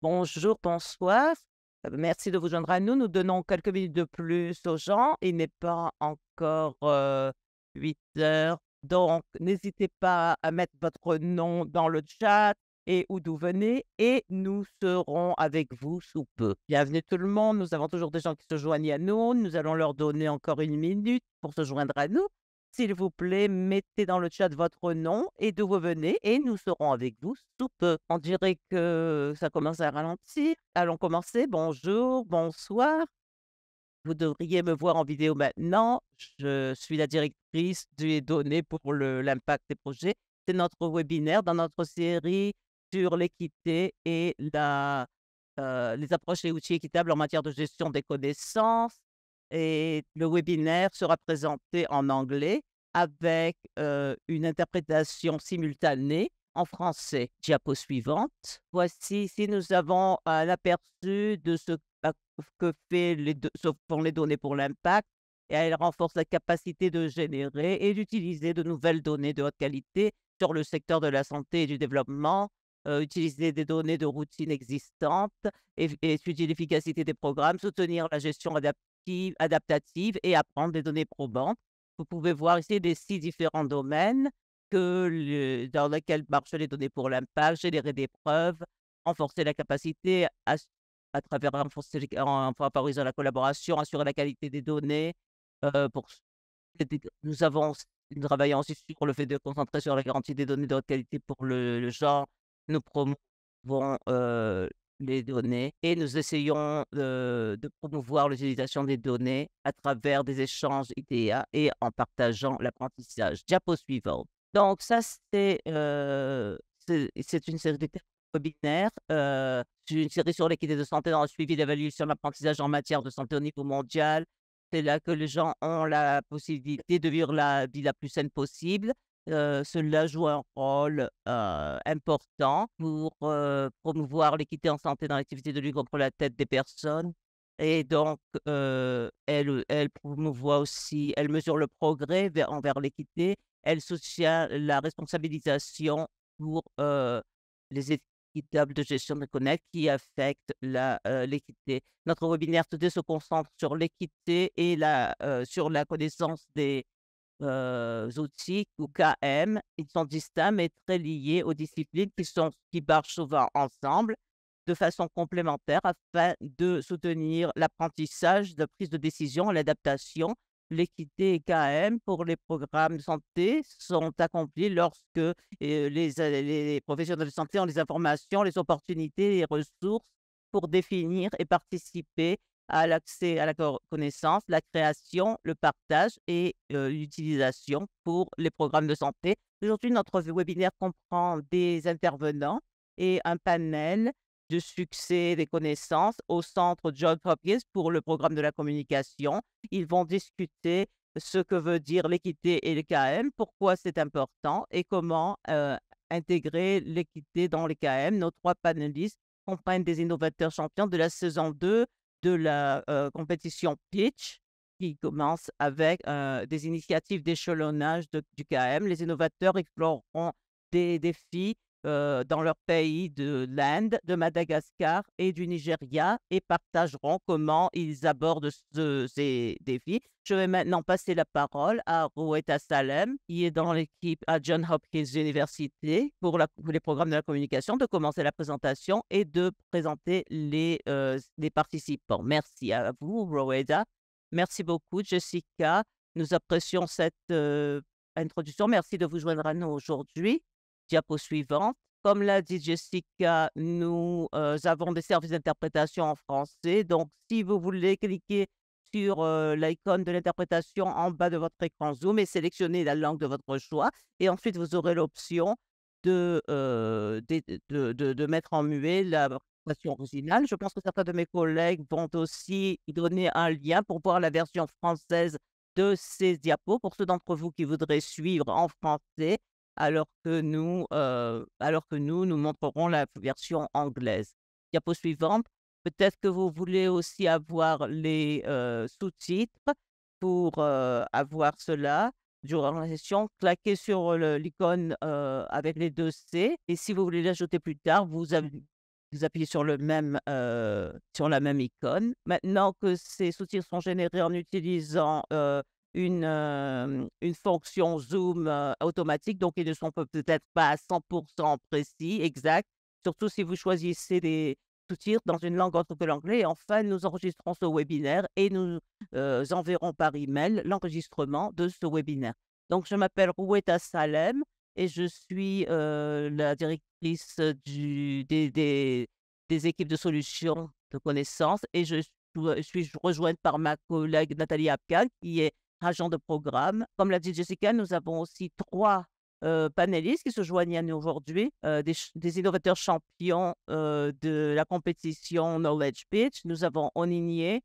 Bonjour, bonsoir. Merci de vous joindre à nous. Nous donnons quelques minutes de plus aux gens. Il n'est pas encore 8 heures. Donc, n'hésitez pas à mettre votre nom dans le chat et où d'où venez et nous serons avec vous sous peu. Bienvenue tout le monde. Nous avons toujours des gens qui se joignent à nous. Nous allons leur donner encore une minute pour se joindre à nous. S'il vous plaît, mettez dans le chat votre nom et d'où vous venez et nous serons avec vous sous peu. On dirait que ça commence à ralentir. Allons commencer. Bonjour, bonsoir. Vous devriez me voir en vidéo maintenant. Je suis la directrice des données pour l'impact des projets. C'est notre webinaire dans notre série sur l'équité et les approches et outils équitables en matière de gestion des connaissances. Et le webinaire sera présenté en anglais avec une interprétation simultanée en français. Diapo suivante. Voici, ici, nous avons un aperçu de ce que font les données pour l'impact et elle renforce la capacité de générer et d'utiliser de nouvelles données de haute qualité sur le secteur de la santé et du développement, utiliser des données de routine existantes et étudier l'efficacité des programmes, soutenir la gestion adaptative et apprendre des données probantes. Vous pouvez voir ici les 6 différents domaines dans lesquels marchent les données pour l'impact, générer des preuves, renforcer la capacité à travers renforcer en favorisant la collaboration, assurer la qualité des données, pour s nous avons s nous travaillons aussi sur le fait de concentrer sur la garantie des données de haute qualité pour le genre. Nous promouvons, les données et nous essayons, de promouvoir l'utilisation des données à travers des échanges ITA et en partageant l'apprentissage. Diapo suivante. Donc ça, c'est une série de webinaire, c'est une série sur l'équité de santé dans le suivi, l'évaluation de l'apprentissage en matière de santé au niveau mondial. C'est là que les gens ont la possibilité de vivre la vie la plus saine possible. Cela joue un rôle, important pour, promouvoir l'équité en santé dans l'activité de lutte contre la tête des personnes et donc, elle promouvoit aussi elle mesure le progrès envers l'équité. Elle soutient la responsabilisation pour, les équitables de gestion de connect qui affectent l'équité. Notre webinaire today se concentre sur l'équité et sur la connaissance des outils ou KM. Ils sont distincts mais très liés aux disciplines qui marchent souvent ensemble de façon complémentaire afin de soutenir l'apprentissage, de prise de décision, l'adaptation. L'équité et KM pour les programmes de santé sont accomplis lorsque, les professionnels de santé ont les informations, les opportunités, les ressources pour définir et participer à l'accès à la connaissance, la création, le partage et l'utilisation pour les programmes de santé. Aujourd'hui, notre webinaire comprend des intervenants et un panel de succès des connaissances au centre Johns Hopkins pour le programme de la communication. Ils vont discuter ce que veut dire l'équité et le KM, pourquoi c'est important et comment intégrer l'équité dans les KM. Nos 3 panélistes comprennent des innovateurs champions de la saison 2 de la compétition Pitch qui commence avec des initiatives d'échelonnage du KM. Les innovateurs exploreront des défis dans leur pays de l'Inde, de Madagascar et du Nigeria et partageront comment ils abordent ces défis. Je vais maintenant passer la parole à Roueta Salem, qui est dans l'équipe à Johns Hopkins University pour les programmes de la communication, de commencer la présentation et de présenter les participants. Merci à vous, Roueta. Merci beaucoup, Jessica. Nous apprécions cette introduction. Merci de vous joindre à nous aujourd'hui. Diapo suivante. Comme l'a dit Jessica, nous avons des services d'interprétation en français. Donc, si vous voulez cliquer sur l'icône de l'interprétation en bas de votre écran Zoom et sélectionner la langue de votre choix. Et ensuite, vous aurez l'option de mettre en muet la version originale. Je pense que certains de mes collègues vont aussi donner un lien pour voir la version française de ces diapos pour ceux d'entre vous qui voudraient suivre en français alors que nous montrerons la version anglaise. Diapo suivante. Peut-être que vous voulez aussi avoir les, sous-titres pour, avoir cela durant la session. Claquez sur l'icône, avec les 2 C et si vous voulez l'ajouter plus tard, vous avez vous appuyez sur la même icône. Maintenant que ces sous-titres sont générés en utilisant, une fonction zoom, automatique, donc ils ne sont peut-être pas à 100 précis, exacts, surtout si vous choisissez des sous-titres dans une langue autre que l'anglais. Et enfin, nous enregistrons ce webinaire et nous, enverrons par email l'enregistrement de ce webinaire. Donc je m'appelle Roueta Salem et je suis, la directrice, des équipes de solutions de connaissances et je suis rejointe par ma collègue Nathalie Apkal qui est agent de programme. Comme l'a dit Jessica, nous avons aussi 3 panélistes qui se joignent à nous aujourd'hui, des innovateurs champions, de la compétition Knowledge Pitch. Nous avons Onigné,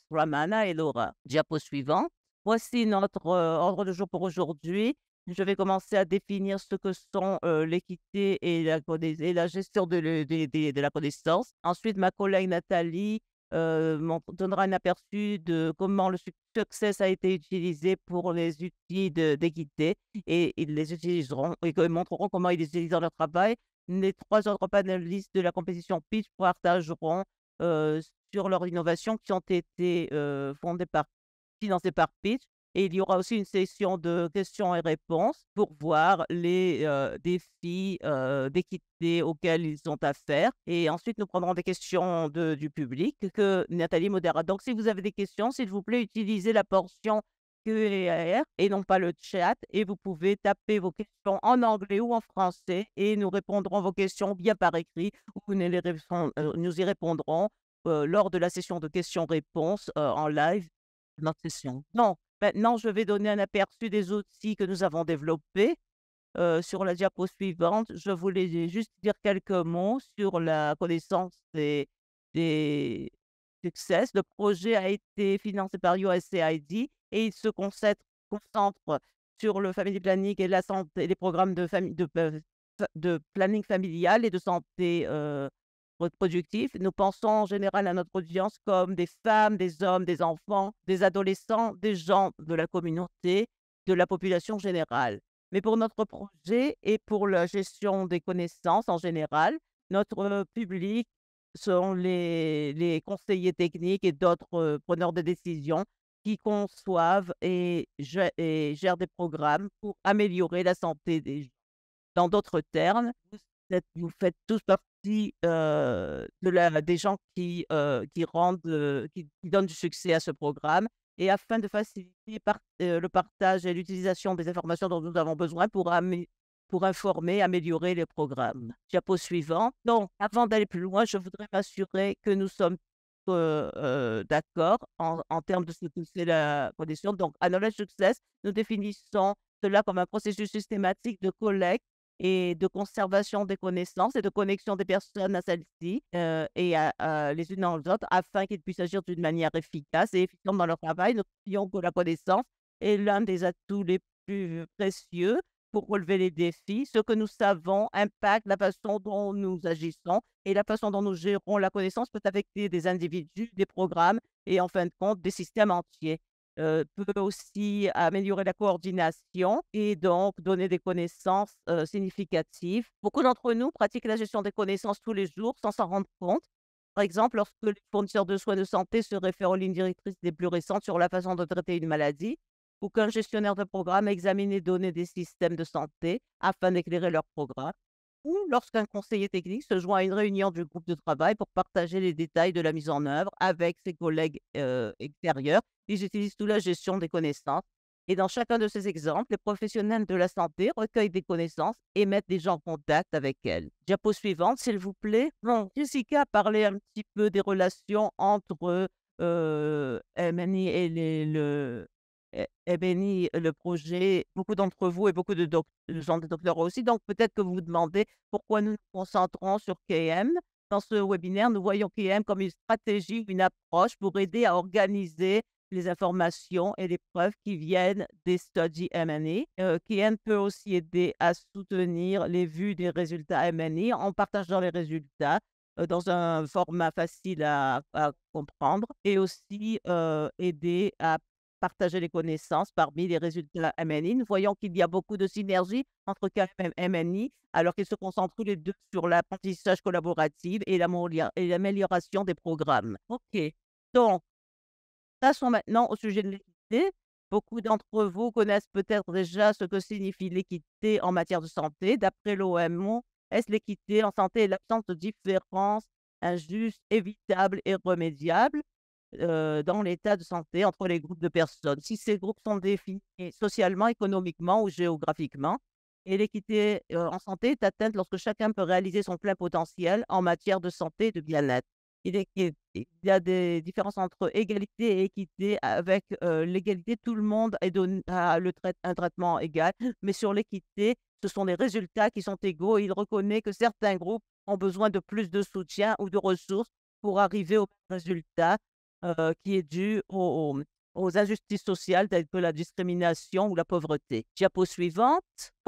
Ramana et Laura. Diapo suivant. Voici notre, ordre du jour pour aujourd'hui. Je vais commencer à définir ce que sont, l'équité et la gestion de la connaissance. Ensuite, ma collègue Nathalie, donnera un aperçu de comment le Success a été utilisé pour les outils d'équité et ils les utiliseront et montreront comment ils les utilisent dans leur travail. Les 3 autres panélistes de la compétition Pitch partageront, heu, sur leurs innovations qui ont été, financées par Pitch. Et il y aura aussi une session de questions et réponses pour voir les, défis, d'équité auxquels ils ont affaire et ensuite nous prendrons des questions du public que Nathalie modérera. Donc si vous avez des questions, s'il vous plaît, utilisez la portion Q&A et non pas le chat et vous pouvez taper vos questions en anglais ou en français et nous répondrons vos questions bien par écrit ou nous y répondrons, lors de la session de questions-réponses, en live de notre session. Donc maintenant, je vais donner un aperçu des outils que nous avons développés. Sur la diapo suivante, je voulais juste dire quelques mots sur la connaissance des Success. Le projet a été financé par USAID et il se concentre sur le family planning et la santé, les programmes de planning familial et de santé, reproductif. Nous pensons en général à notre audience comme des femmes, des hommes, des enfants, des adolescents, des gens de la communauté, de la population générale. Mais pour notre projet et pour la gestion des connaissances en général, notre, public sont les conseillers techniques et d'autres, preneurs de décisions qui conçoivent et gèrent des programmes pour améliorer la santé des gens. Dans d'autres termes, vous faites tous partie, des gens qui donnent du succès à ce programme et afin de faciliter le partage et l'utilisation des informations dont nous avons besoin pour informer, améliorer les programmes. Diapo suivant. Donc, avant d'aller plus loin, je voudrais m'assurer que nous sommes, d'accord en termes de ce que c'est la condition. Donc, à Knowledge Success, nous définissons cela comme un processus systématique de collecte et de conservation des connaissances et de connexion des personnes à celles-ci, les unes dans les autres afin qu'ils puissent agir d'une manière efficace et efficiente dans leur travail. Nous croyons que la connaissance est l'un des atouts les plus précieux pour relever les défis. Ce que nous savons impacte la façon dont nous agissons et la façon dont nous gérons la connaissance peut affecter des individus, des programmes et en fin de compte des systèmes entiers. Peut aussi améliorer la coordination et donc donner des connaissances, significatives. Beaucoup d'entre nous pratiquent la gestion des connaissances tous les jours sans s'en rendre compte. Par exemple, lorsque les fournisseurs de soins de santé se réfèrent aux lignes directrices les plus récentes sur la façon de traiter une maladie, ou qu'un gestionnaire de programme examine les données des systèmes de santé afin d'éclairer leur programme, ou lorsqu'un conseiller technique se joint à une réunion du groupe de travail pour partager les détails de la mise en œuvre avec ses collègues, extérieurs. Ils utilisent toute la gestion des connaissances et dans chacun de ces exemples, les professionnels de la santé recueillent des connaissances et mettent des gens en contact avec elles. Diapo suivante, s'il vous plaît. Bon, Jessica a parlé un petit peu des relations entre, MNI et MNI, le projet. Beaucoup d'entre vous et beaucoup de gens de docteurs aussi, donc peut-être que vous vous demandez pourquoi nous nous concentrons sur KM. Dans ce webinaire, nous voyons KM comme une stratégie, une approche pour aider à organiser les informations et les preuves qui viennent des studies M&A. KM peut aussi aider à soutenir les vues des résultats M&A en partageant les résultats, dans un format facile à comprendre et aussi, aider à partager les connaissances parmi les résultats MNI. Nous voyons qu'il y a beaucoup de synergie entre KM et MNI, alors qu'ils se concentrent tous les 2 sur l'apprentissage collaboratif et l'amélioration des programmes. OK. Donc, passons maintenant au sujet de l'équité. Beaucoup d'entre vous connaissent peut-être déjà ce que signifie l'équité en matière de santé. D'après l'OMS, l'équité en santé est l'absence de différences injustes, évitables et remédiables dans l'état de santé entre les groupes de personnes. Si ces groupes sont définis socialement, économiquement ou géographiquement, et l'équité en santé est atteinte lorsque chacun peut réaliser son plein potentiel en matière de santé et de bien-être. Il y a des différences entre égalité et équité. Avec l'égalité, tout le monde a un traitement égal, mais sur l'équité, ce sont les résultats qui sont égaux. Il reconnaît que certains groupes ont besoin de plus de soutien ou de ressources pour arriver au même résultat qui est dû aux injustices sociales telles que la discrimination ou la pauvreté. Diapo suivante.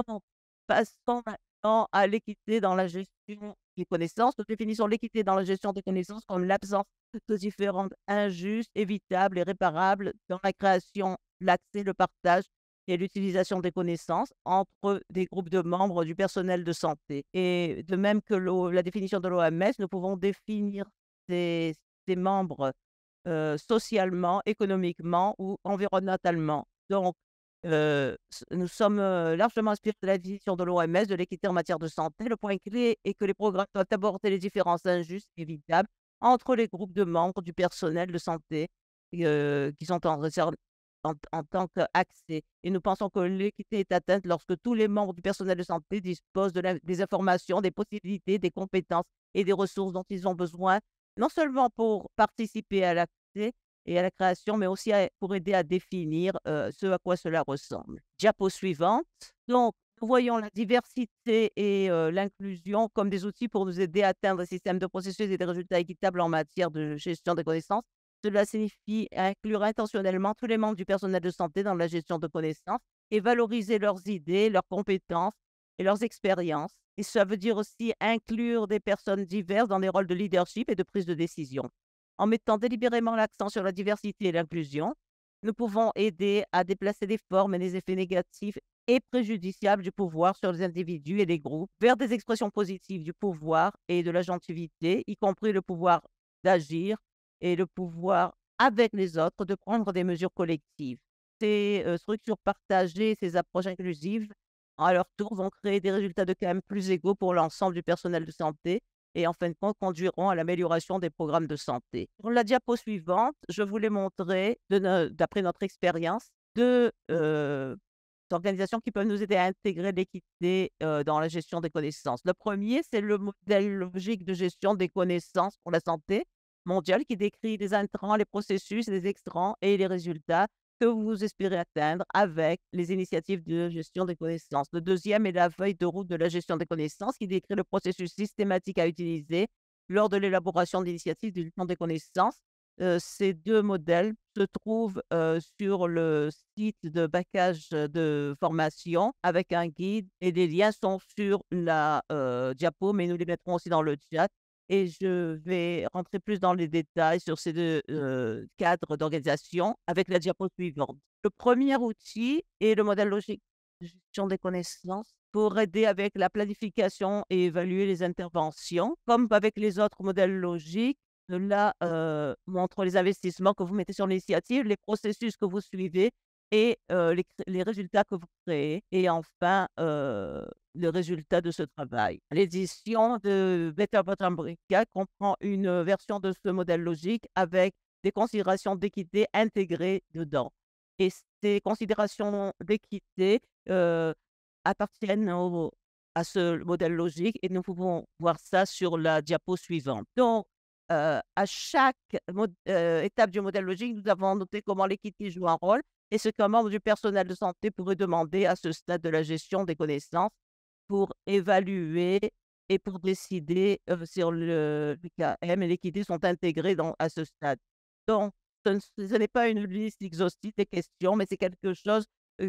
Bon, passons maintenant à l'équité dans la gestion des connaissances. Nous définissons l'équité dans la gestion des connaissances comme l'absence de différences injustes, évitables et réparables dans la création, l'accès, le partage et l'utilisation des connaissances entre des groupes de membres du personnel de santé. Et de même que la définition de l'OMS, nous pouvons définir ces membres socialement, économiquement ou environnementalement. Donc, nous sommes largement inspirés de la définition de l'OMS de l'équité en matière de santé. Le point clé est que les programmes doivent aborder les différences injustes et évitables entre les groupes de membres du personnel de santé qui sont en réserve en tant qu'accès. Et nous pensons que l'équité est atteinte lorsque tous les membres du personnel de santé disposent des informations, des possibilités, des compétences et des ressources dont ils ont besoin, non seulement pour participer à l'accès et à la création, mais aussi pour aider à définir ce à quoi cela ressemble. Diapo suivante. Donc, nous voyons la diversité et l'inclusion comme des outils pour nous aider à atteindre des systèmes de processus et des résultats équitables en matière de gestion des connaissances. Cela signifie inclure intentionnellement tous les membres du personnel de santé dans la gestion de connaissances et valoriser leurs idées, leurs compétences et leurs expériences. Et ça veut dire aussi inclure des personnes diverses dans des rôles de leadership et de prise de décision. En mettant délibérément l'accent sur la diversité et l'inclusion, nous pouvons aider à déplacer les formes et les effets négatifs et préjudiciables du pouvoir sur les individus et les groupes vers des expressions positives du pouvoir et de l'agentivité, y compris le pouvoir d'agir et le pouvoir avec les autres de prendre des mesures collectives. Ces structures partagées, ces approches inclusives, à leur tour, vont créer des résultats de quand même plus égaux pour l'ensemble du personnel de santé et en fin de compte conduiront à l'amélioration des programmes de santé. Sur la diapo suivante, je voulais montrer, d'après notre expérience, deux organisations qui peuvent nous aider à intégrer l'équité dans la gestion des connaissances. Le premier, c'est le modèle logique de gestion des connaissances pour la santé mondiale qui décrit les intrants, les processus, les extrants et les résultats que vous espérez atteindre avec les initiatives de gestion des connaissances. Le deuxième est la feuille de route de la gestion des connaissances qui décrit le processus systématique à utiliser lors de l'élaboration d'initiatives de gestion des connaissances. Ces deux modèles se trouvent sur le site de backage de formation avec un guide et les liens sont sur la diapo, mais nous les mettrons aussi dans le chat. Et je vais rentrer plus dans les détails sur ces deux cadres d'organisation avec la diapo suivante. Le premier outil est le modèle logique de gestion des connaissances pour aider avec la planification et évaluer les interventions. Comme avec les autres modèles logiques, cela montre les investissements que vous mettez sur l'initiative, les processus que vous suivez et les résultats que vous créez. Et enfin, le résultat de ce travail. L'édition de Better Bottom Brica comprend une version de ce modèle logique avec des considérations d'équité intégrées dedans. Et ces considérations d'équité appartiennent à ce modèle logique et nous pouvons voir ça sur la diapo suivante. Donc, à chaque étape du modèle logique, nous avons noté comment l'équité joue un rôle et ce qu'un membre du personnel de santé pourrait demander à ce stade de la gestion des connaissances pour évaluer et pour décider sur le KM et l'équité sont intégrés à ce stade. Donc, ce n'est pas une liste exhaustive des questions, mais c'est quelque chose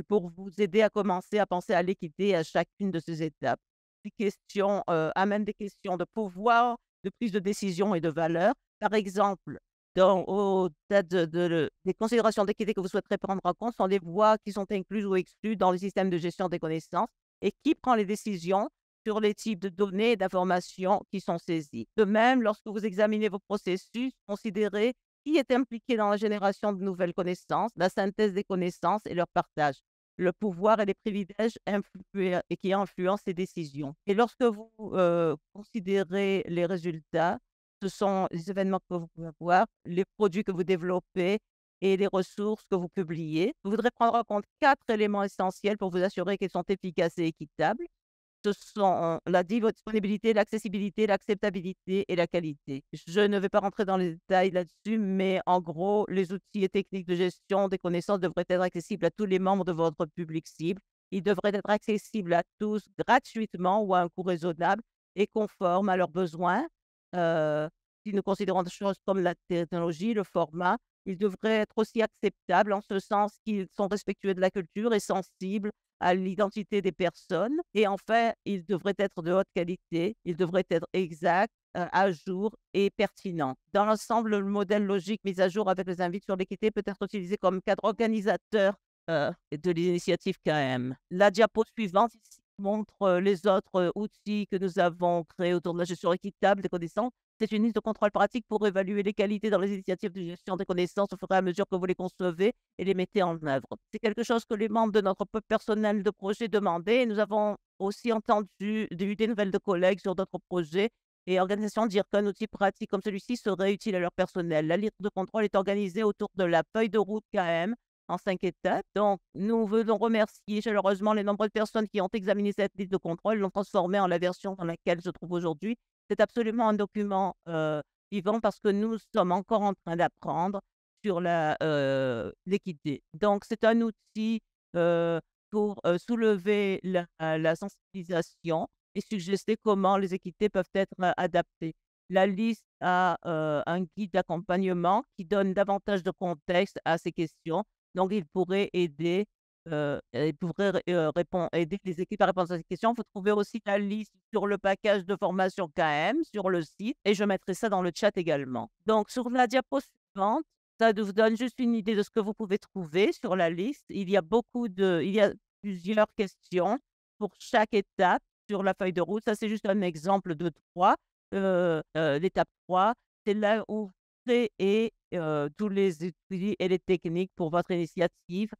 pour vous aider à commencer à penser à l'équité à chacune de ces étapes. Ces questions amènent des questions de pouvoir, de prise de décision et de valeur. Par exemple, au-delà des considérations d'équité que vous souhaiterez prendre en compte sont les voies qui sont incluses ou exclues dans le système de gestion des connaissances et qui prend les décisions sur les types de données et d'informations qui sont saisies. De même, lorsque vous examinez vos processus, considérez qui est impliqué dans la génération de nouvelles connaissances, la synthèse des connaissances et leur partage, le pouvoir et les privilèges et qui influencent ces décisions. Et lorsque vous considérez les résultats, ce sont les événements que vous pouvez avoir, les produits que vous développez et les ressources que vous publiez. Vous voudrez prendre en compte 4 éléments essentiels pour vous assurer qu'ils sont efficaces et équitables. Ce sont la disponibilité, l'accessibilité, l'acceptabilité et la qualité. Je ne vais pas rentrer dans les détails là-dessus, mais en gros, les outils et techniques de gestion des connaissances devraient être accessibles à tous les membres de votre public cible. Ils devraient être accessibles à tous gratuitement ou à un coût raisonnable et conforme à leurs besoins. Euh, si nous considérons des choses comme la technologie, le format, ils devraient être aussi acceptables en ce sens qu'ils sont respectueux de la culture et sensibles à l'identité des personnes. Et enfin, ils devraient être de haute qualité, ils devraient être exacts, à jour et pertinents. Dans l'ensemble, le modèle logique mis à jour avec les invites sur l'équité peut être utilisé comme cadre organisateur de l'initiative KM. La diapo suivante ici montre les autres outils que nous avons créés autour de la gestion équitable des connaissances. C'est une liste de contrôle pratique pour évaluer les qualités dans les initiatives de gestion des connaissances au fur et à mesure que vous les concevez et les mettez en œuvre. C'est quelque chose que les membres de notre personnel de projet demandaient et nous avons aussi entendu des nouvelles de collègues sur d'autres projets et organisations dire qu'un outil pratique comme celui-ci serait utile à leur personnel. La liste de contrôle est organisée autour de la feuille de route KM en 5 étapes. Donc, nous voulons remercier chaleureusement les nombreuses personnes qui ont examiné cette liste de contrôle, l'ont transformée en la version dans laquelle se trouve aujourd'hui. C'est absolument un document vivant parce que nous sommes encore en train d'apprendre sur l'équité. Donc, c'est un outil pour soulever la sensibilisation et suggester comment les équités peuvent être adaptées. La liste a un guide d'accompagnement qui donne davantage de contexte à ces questions. Donc, il pourrait aider les équipes à répondre à ces questions. Vous trouvez aussi la liste sur le package de formation KM sur le site et je mettrai ça dans le chat également. Donc, sur la diapo suivante, ça vous donne juste une idée de ce que vous pouvez trouver sur la liste. Il y a plusieurs questions pour chaque étape sur la feuille de route. Ça, c'est juste un exemple de 3. L'étape 3, c'est là où vous créez tous les outils et les techniques pour votre initiative.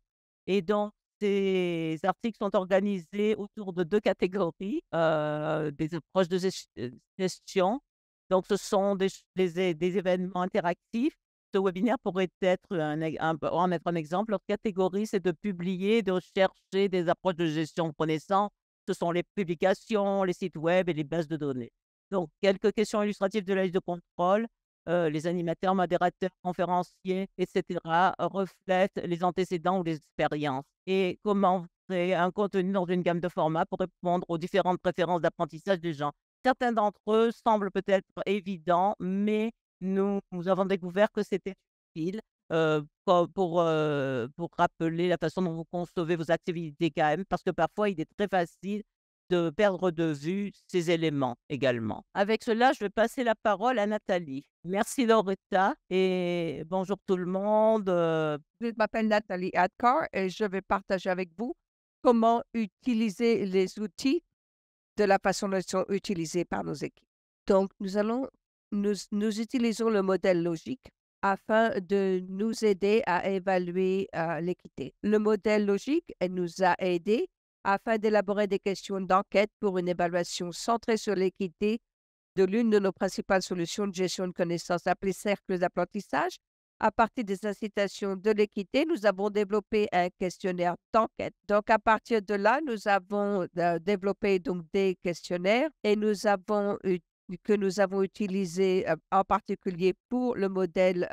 Et donc, ces articles sont organisés autour de 2 catégories, des approches de gestion. Donc, ce sont des événements interactifs. Ce webinaire pourrait être en être un exemple. L'autre catégorie, c'est de publier, de chercher des approches de gestion de connaissances. Ce sont les publications, les sites web et les bases de données. Donc, quelques questions illustratives de la liste de contrôle. Les animateurs, modérateurs, conférenciers, etc., reflètent les antécédents ou les expériences. Et comment créer un contenu dans une gamme de formats pour répondre aux différentes préférences d'apprentissage des gens. Certains d'entre eux semblent peut-être évidents, mais nous avons découvert que c'était utile pour rappeler la façon dont vous concevez vos activités quand même, parce que parfois, il est très facile de perdre de vue ces éléments également. Avec cela, je vais passer la parole à Nathalie. Merci Loretta et bonjour tout le monde. Je m'appelle Nathalie Adkar et je vais partager avec vous comment utiliser les outils de la façon dont ils sont utilisés par nos équipes. Donc, nous utilisons le modèle logique afin de nous aider à évaluer l'équité. Le modèle logique nous a aidés afin d'élaborer des questions d'enquête pour une évaluation centrée sur l'équité de l'une de nos principales solutions de gestion de connaissances appelées cercles d'apprentissage. À partir des incitations de l'équité, nous avons développé un questionnaire d'enquête. Donc, à partir de là, nous avons développé donc des questionnaires et que nous avons utilisés en particulier pour le modèle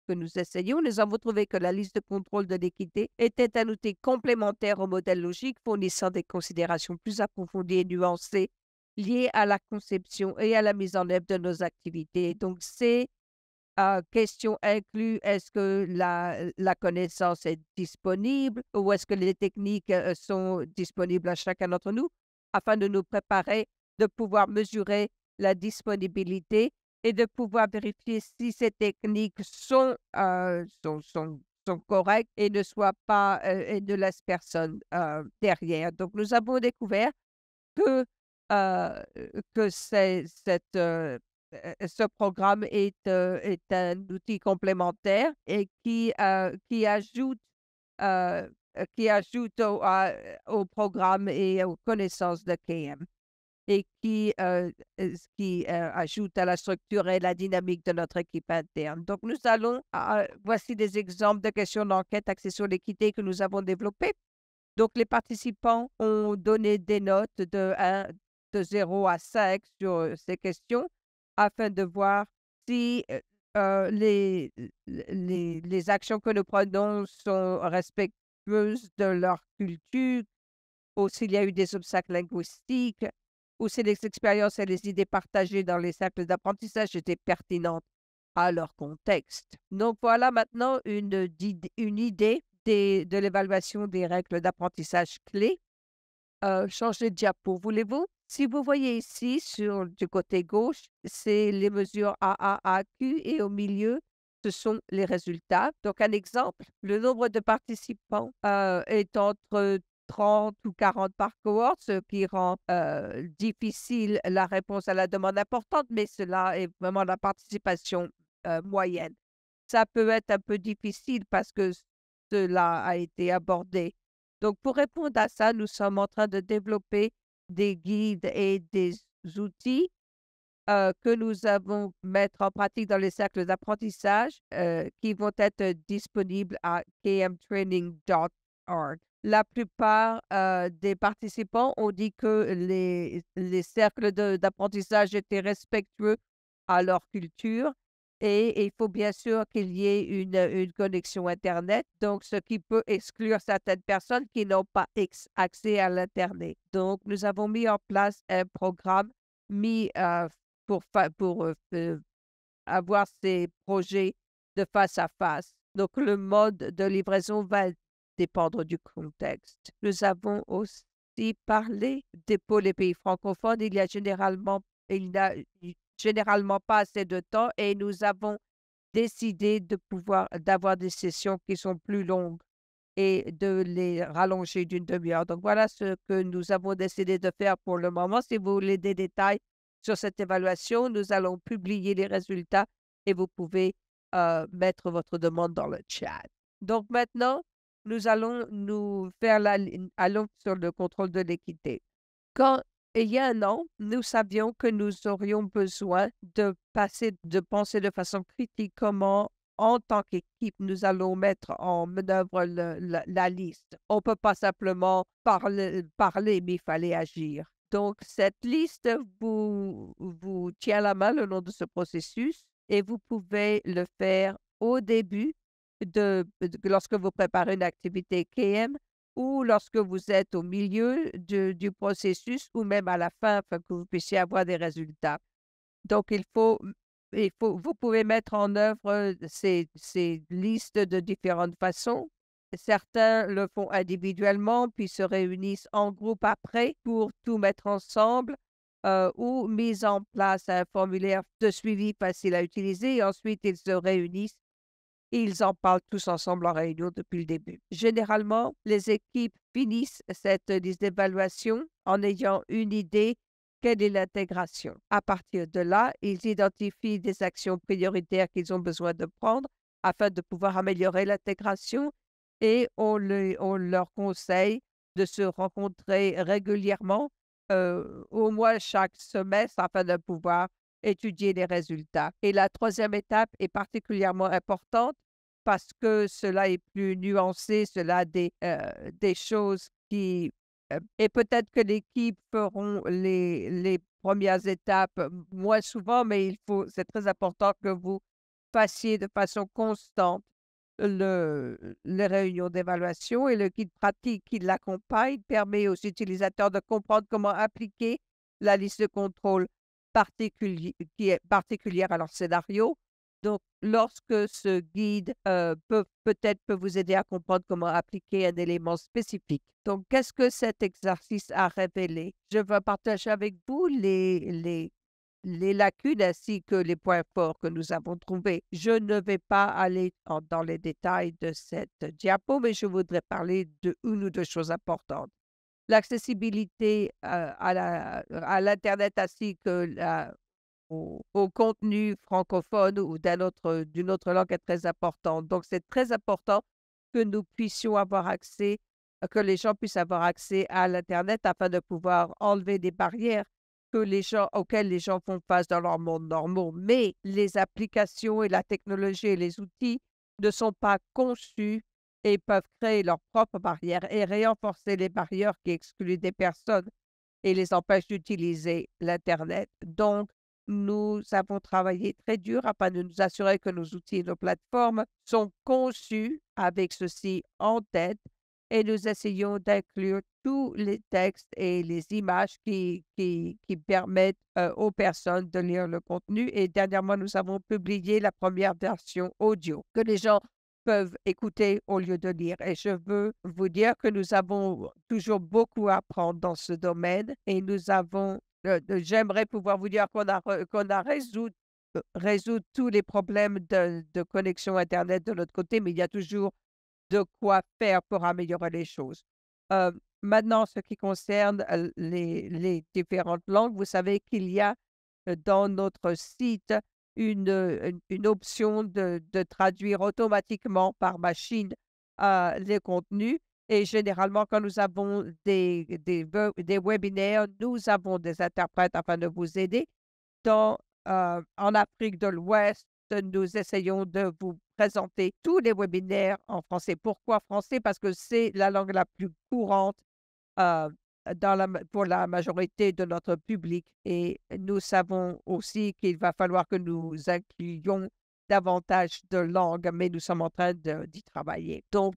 que nous essayons. Nous avons trouvé que la liste de contrôle de l'équité était un outil complémentaire au modèle logique, fournissant des considérations plus approfondies et nuancées liées à la conception et à la mise en œuvre de nos activités. Donc, ces questions incluent est-ce que la connaissance est disponible ou est-ce que les techniques sont disponibles à chacun d'entre nous afin de nous préparer, de pouvoir mesurer la disponibilité et de pouvoir vérifier si ces techniques sont correctes et ne soient pas, et ne laissent personne, derrière. Donc nous avons découvert que, que ce programme est un outil complémentaire et qui ajoute au programme et aux connaissances de KM et qui ajoute à la structure et la dynamique de notre équipe interne. Donc nous allons voici des exemples de questions d'enquête axées sur l'équité que nous avons développées. Donc les participants ont donné des notes de 0 à 5 sur, ces questions afin de voir si, les actions que nous prenons sont respectueuses de leur culture ou s'il y a eu des obstacles linguistiques ou si les expériences et les idées partagées dans les cercles d'apprentissage étaient pertinentes à leur contexte. Donc voilà maintenant une idée de l'évaluation des règles d'apprentissage clés. Changer de diapo, voulez-vous? Si vous voyez ici du côté gauche, c'est les mesures AAAQ et au milieu, ce sont les résultats. Donc un exemple, le nombre de participants est entre 30 ou 40 par cohorte, ce qui rend difficile la réponse à la demande importante, mais cela est vraiment la participation moyenne. Ça peut être un peu difficile parce que cela a été abordé. Donc, pour répondre à ça, nous sommes en train de développer des guides et des outils que nous allons mettre en pratique dans les cercles d'apprentissage qui vont être disponibles à kmtraining.org. La plupart des participants ont dit que les cercles d'apprentissage étaient respectueux à leur culture et il faut bien sûr qu'il y ait une connexion Internet, donc ce qui peut exclure certaines personnes qui n'ont pas accès à l'Internet. Donc, nous avons mis en place un programme mis pour avoir ces projets de face à face. Donc, le mode de livraison va dépendre du contexte. Nous avons aussi parlé pour les pays francophones. Il n'y a généralement pas assez de temps et nous avons décidé d'avoir des sessions qui sont plus longues et de les rallonger d'une demi-heure. Donc, voilà ce que nous avons décidé de faire pour le moment. Si vous voulez des détails sur cette évaluation, nous allons publier les résultats et vous pouvez mettre votre demande dans le chat. Donc, maintenant, nous allons nous faire allons sur le contrôle de l'équité. Quand il y a un an, nous savions que nous aurions besoin de penser de façon critique comment, en tant qu'équipe, nous allons mettre en œuvre la liste. On ne peut pas simplement parler, mais il fallait agir. Donc, cette liste vous tient la main le long de ce processus et vous pouvez le faire au début lorsque vous préparez une activité KM ou lorsque vous êtes au milieu du processus ou même à la fin afin que vous puissiez avoir des résultats. Donc, vous pouvez mettre en œuvre ces listes de différentes façons. Certains le font individuellement, puis se réunissent en groupe après pour tout mettre ensemble ou mise en place un formulaire de suivi facile à utiliser. Et ensuite, ils se réunissent et ils en parlent tous ensemble en réunion depuis le début. Généralement, les équipes finissent cette liste d'évaluation en ayant une idée quelle est l'intégration. À partir de là, ils identifient des actions prioritaires qu'ils ont besoin de prendre afin de pouvoir améliorer l'intégration et on leur conseille de se rencontrer régulièrement, au moins chaque semestre afin de pouvoir étudier les résultats. Et la troisième étape est particulièrement importante parce que cela est plus nuancé, cela a des choses qui et peut-être que l'équipe feront les premières étapes moins souvent, mais c'est très important que vous fassiez de façon constante les réunions d'évaluation et le guide pratique qui l'accompagne permet aux utilisateurs de comprendre comment appliquer la liste de contrôle qui est particulière à leur scénario. Donc, lorsque ce guide peut vous aider à comprendre comment appliquer un élément spécifique. Donc, qu'est-ce que cet exercice a révélé? Je vais partager avec vous les les lacunes ainsi que les points forts que nous avons trouvés. Je ne vais pas aller dans les détails de cette diapo, mais je voudrais parler de une ou deux choses importantes. L'accessibilité à l'Internet ainsi que au contenu francophone ou d'une autre langue est très importante. Donc, c'est très important que nous puissions avoir accès, que les gens puissent avoir accès à l'Internet afin de pouvoir enlever des barrières auxquelles les gens font face dans leur monde normaux. Mais les applications et la technologie et les outils ne sont pas conçus et peuvent créer leurs propres barrières et renforcer les barrières qui excluent des personnes et les empêchent d'utiliser l'Internet. Donc, nous avons travaillé très dur afin de nous assurer que nos outils et nos plateformes sont conçus avec ceci en tête et nous essayons d'inclure tous les textes et les images qui permettent aux personnes de lire le contenu. Et dernièrement, nous avons publié la première version audio que les gens peuvent écouter au lieu de lire. Et je veux vous dire que nous avons toujours beaucoup à apprendre dans ce domaine et j'aimerais pouvoir vous dire qu'on a résolu tous les problèmes de connexion Internet de notre côté, mais il y a toujours de quoi faire pour améliorer les choses. Heu, Maintenant, ce qui concerne, les différentes langues, vous savez qu'il y a, dans notre site une option de traduire automatiquement par machine, les contenus et généralement quand nous avons des webinaires, nous avons des interprètes afin de vous aider. En Afrique de l'Ouest, nous essayons de vous présenter tous les webinaires en français. Pourquoi français? Parce que c'est la langue la plus courante, heu, pour la majorité de notre public et nous savons aussi qu'il va falloir que nous incluions davantage de langues, mais nous sommes en train d'y travailler. Donc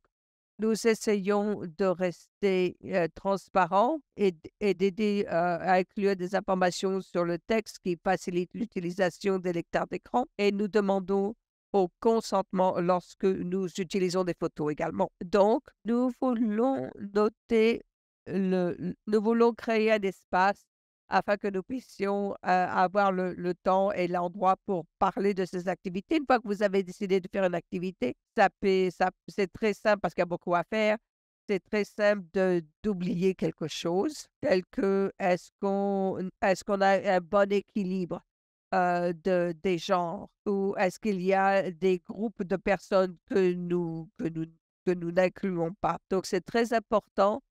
nous essayons de rester, transparents et d'aider, à inclure des informations sur le texte qui facilitent l'utilisation des lecteurs d'écran et nous demandons au consentement lorsque nous utilisons des photos également. Donc, nous voulons créer un espace afin que nous puissions, avoir le temps et l'endroit pour parler de ces activités. Une fois que vous avez décidé de faire une activité, c'est très simple parce qu'il y a beaucoup à faire. C'est très simple d'oublier quelque chose, tel que est-ce qu'on a un bon équilibre, des genres? Ou est-ce qu'il y a des groupes de personnes que nous n'incluons pas? Donc c'est très important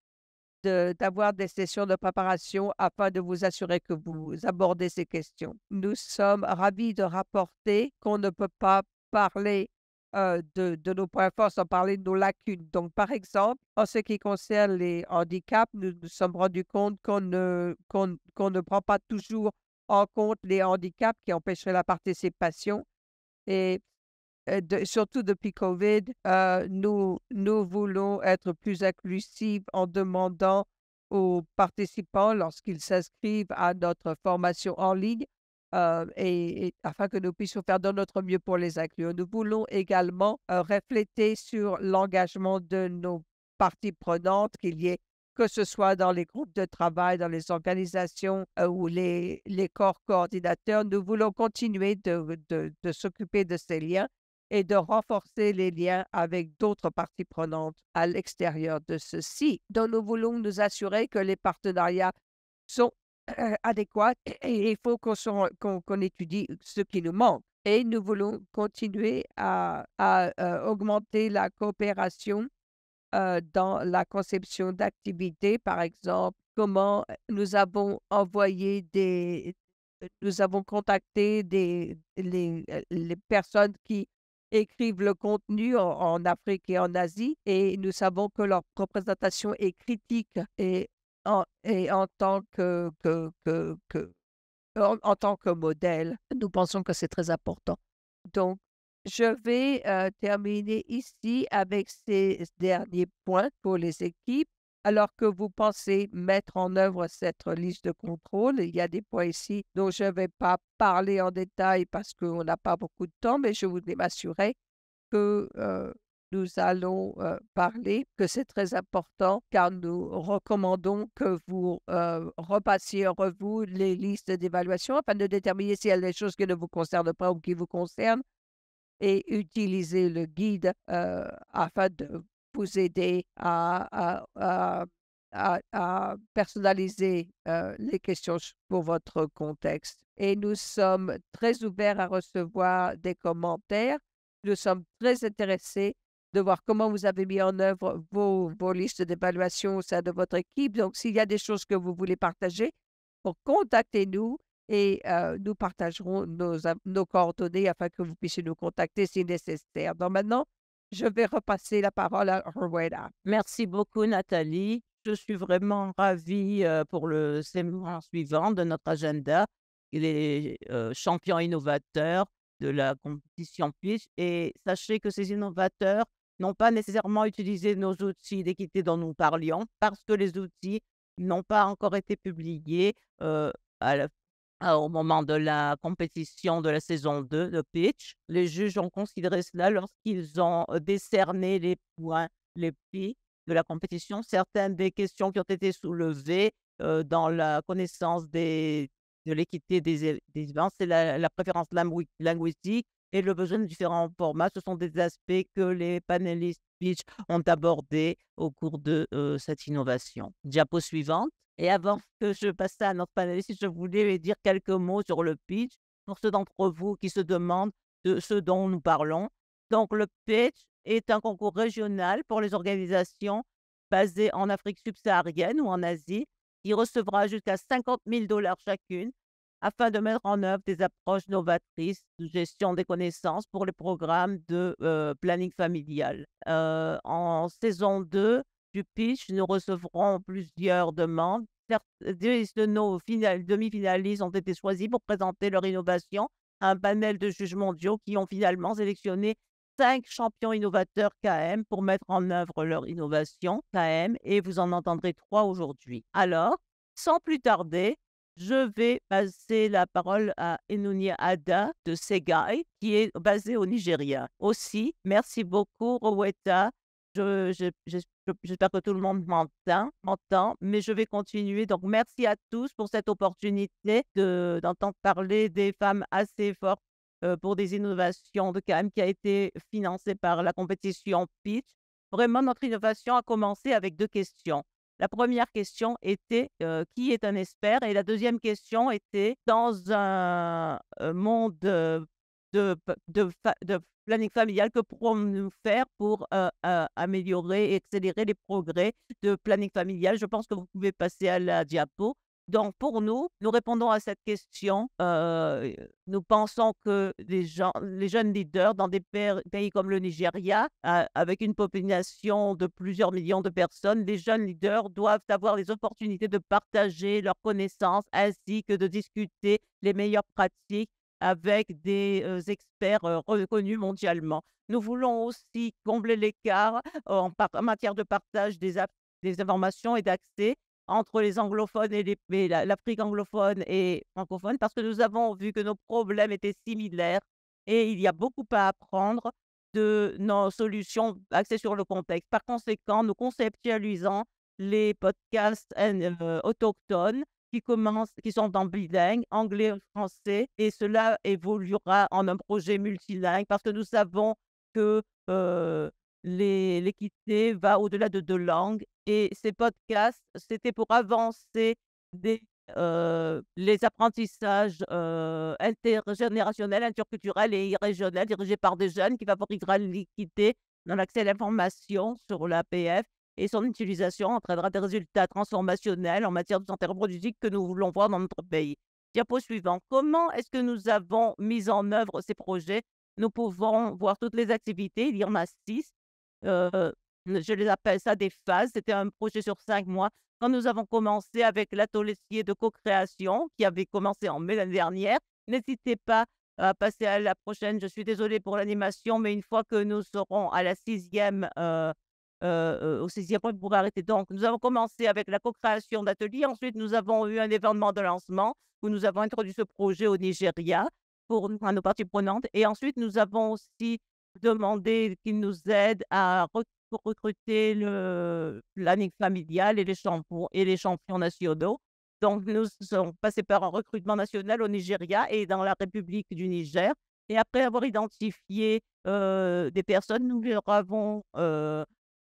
d'avoir des sessions de préparation afin de vous assurer que vous abordez ces questions. Nous sommes ravis de rapporter qu'on ne peut pas parler de nos points forts sans parler de nos lacunes. Donc, par exemple, en ce qui concerne les handicaps, nous nous sommes rendus compte qu'on ne prend pas toujours en compte les handicaps qui empêcheraient la participation. Et surtout depuis COVID, nous voulons être plus inclusifs en demandant aux participants, lorsqu'ils s'inscrivent à notre formation en ligne, et afin que nous puissions faire de notre mieux pour les inclure. Nous voulons également, refléter sur l'engagement de nos parties prenantes, que ce soit dans les groupes de travail, dans les organisations, ou les corps coordinateurs. Nous voulons continuer de s'occuper de ces liens et de renforcer les liens avec d'autres parties prenantes à l'extérieur de ceux-ci. Donc, nous voulons nous assurer que les partenariats sont adéquats et il faut qu'on étudie ce qui nous manque. Et nous voulons continuer à augmenter la coopération dans la conception d'activités. Par exemple, comment nous avons contacté les personnes qui écrivent le contenu en Afrique et en Asie et nous savons que leur représentation est critique et en tant en tant que modèle, nous pensons que c'est très important. Donc, je vais terminer ici avec ces derniers points pour les équipes. Alors que vous pensez mettre en œuvre cette liste de contrôle, il y a des points ici dont je ne vais pas parler en détail parce qu'on n'a pas beaucoup de temps, mais je voudrais m'assurer que nous allons parler, que c'est très important, car nous recommandons que vous repassiez en revue les listes d'évaluation afin de déterminer s'il y a des choses qui ne vous concernent pas ou qui vous concernent et utiliser le guide afin de vous aider à personnaliser les questions pour votre contexte. Et nous sommes très ouverts à recevoir des commentaires. Nous sommes très intéressés de voir comment vous avez mis en œuvre vos listes d'évaluation au sein de votre équipe. Donc, s'il y a des choses que vous voulez partager, contactez-nous et nous partagerons nos coordonnées afin que vous puissiez nous contacter si nécessaire. Donc maintenant, je vais repasser la parole à Rowena. Merci beaucoup, Nathalie. Je suis vraiment ravie pour le segment suivant de notre agenda. Il est champion innovateur de la compétition Pitch. Et sachez que ces innovateurs n'ont pas nécessairement utilisé nos outils d'équité dont nous parlions parce que les outils n'ont pas encore été publiés à la au moment de la compétition de la saison 2 de pitch. Les juges ont considéré cela lorsqu'ils ont décerné les points, les prix de la compétition. Certaines des questions qui ont été soulevées dans la connaissance de l'équité des événements, c'est la préférence linguistique et le besoin de différents formats. Ce sont des aspects que les panélistes pitch ont abordés au cours de cette innovation. Diapo suivante. Et avant que je passe à notre panéliste, je voulais dire quelques mots sur le pitch pour ceux d'entre vous qui se demandent de ce dont nous parlons. Donc, le pitch est un concours régional pour les organisations basées en Afrique subsaharienne ou en Asie qui recevra jusqu'à 50 000 $ chacune afin de mettre en œuvre des approches novatrices de gestion des connaissances pour les programmes de planning familial. En saison 2 du pitch, nous recevrons plusieurs demandes. 10 de nos demi-finalistes ont été choisis pour présenter leur innovation à un panel de juges mondiaux qui ont finalement sélectionné 5 champions innovateurs KM pour mettre en œuvre leur innovation KM et vous en entendrez 3 aujourd'hui. Alors, sans plus tarder, je vais passer la parole à Enunye Ada de Segai, qui est basée au Nigeria. Aussi, merci beaucoup, Rowena. J'espère que tout le monde m'entend, mais je vais continuer. Donc, merci à tous pour cette opportunité d'entendre parler des femmes assez fortes pour des innovations de KM qui a été financée par la compétition Pitch. Vraiment, notre innovation a commencé avec 2 questions. La première question était qui est un expert? Et la deuxième question était dans un monde de planning familial, que pourrons-nous faire pour améliorer et accélérer les progrès de planning familial? Je pense que vous pouvez passer à la diapo. Donc, pour nous répondons à cette question. Nous pensons que les jeunes leaders dans des pays comme le Nigeria, avec une population de plusieurs millions de personnes, les jeunes leaders doivent avoir les opportunités de partager leurs connaissances ainsi que de discuter les meilleures pratiques avec des experts reconnus mondialement. Nous voulons aussi combler l'écart en matière de partage des informations et d'accès entre les anglophones et l'Afrique anglophone et francophone, parce que nous avons vu que nos problèmes étaient similaires et il y a beaucoup à apprendre de nos solutions axées sur le contexte. Par conséquent, nous conceptualisons les podcasts autochtones qui sont en bilingue, anglais-français, et cela évoluera en un projet multilingue parce que nous savons que l'équité va au-delà de 2 langues et ces podcasts, c'était pour avancer les apprentissages intergénérationnels, interculturels et régionaux dirigés par des jeunes qui favorisera l'équité dans l'accès à l'information sur l'APF et son utilisation entraînera des résultats transformationnels en matière de santé reproductive que nous voulons voir dans notre pays. Diapo suivant. Comment est-ce que nous avons mis en œuvre ces projets? Nous pouvons voir toutes les activités. Il y en a 6. Je les appelle ça des phases. C'était un projet sur 5 mois. Quand nous avons commencé avec l'atelier de co-création qui avait commencé en mai l'année dernière, n'hésitez pas à passer à la prochaine. Je suis désolée pour l'animation, mais une fois que nous serons à la 6e, au 6e point, vous pourrez arrêter. Donc, nous avons commencé avec la co-création d'ateliers. Ensuite, nous avons eu un événement de lancement où nous avons introduit ce projet au Nigeria pour nos parties prenantes. Et ensuite, nous avons aussi demander qu'ils nous aident à recruter le planning familial et les champions nationaux. Donc nous sommes passés par un recrutement national au Nigeria et dans la République du Niger et après avoir identifié, des personnes, nous leur avons,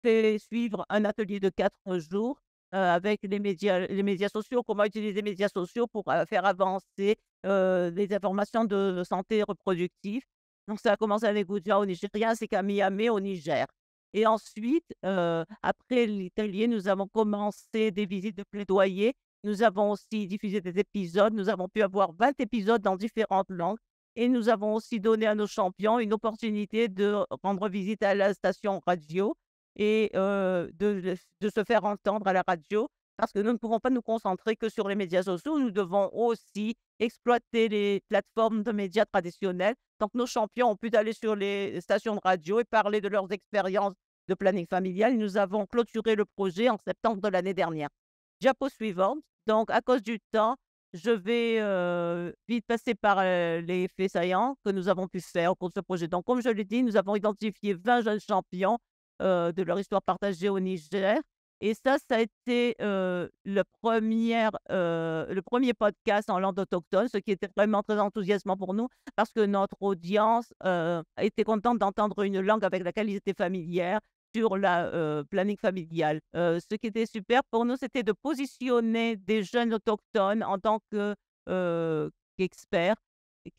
fait suivre un atelier de 4 jours, avec les médias sociaux, comment utiliser les médias sociaux pour, faire avancer, les informations de santé reproductive. Donc ça a commencé à Abuja au Nigeria, c'est qu'à Miami au Niger et ensuite, après l'atelier, nous avons commencé des visites de plaidoyer. Nous avons aussi diffusé des épisodes. Nous avons pu avoir 20 épisodes dans différentes langues et nous avons aussi donné à nos champions une opportunité de rendre visite à la station radio et de se faire entendre à la radio parce que nous ne pouvons pas nous concentrer que sur les médias sociaux. Nous devons aussi exploiter les plateformes de médias traditionnels. Donc nos champions ont pu aller sur les stations de radio et parler de leurs expériences de planning familial. Nous avons clôturé le projet en septembre de l'année dernière. Diapo suivante. Donc à cause du temps, je vais, vite passer par, les faits saillants que nous avons pu faire au cours de ce projet. Donc comme je l'ai dit, nous avons identifié 20 jeunes champions, de leur histoire partagée au Niger et ça a été, le premier podcast en langue autochtone, ce qui était vraiment très enthousiasmant pour nous parce que notre audience, était contente d'entendre une langue avec laquelle ils étaient familières sur la, planning familial. Ce qui était super pour nous, c'était de positionner des jeunes autochtones en tant que, qu'experts.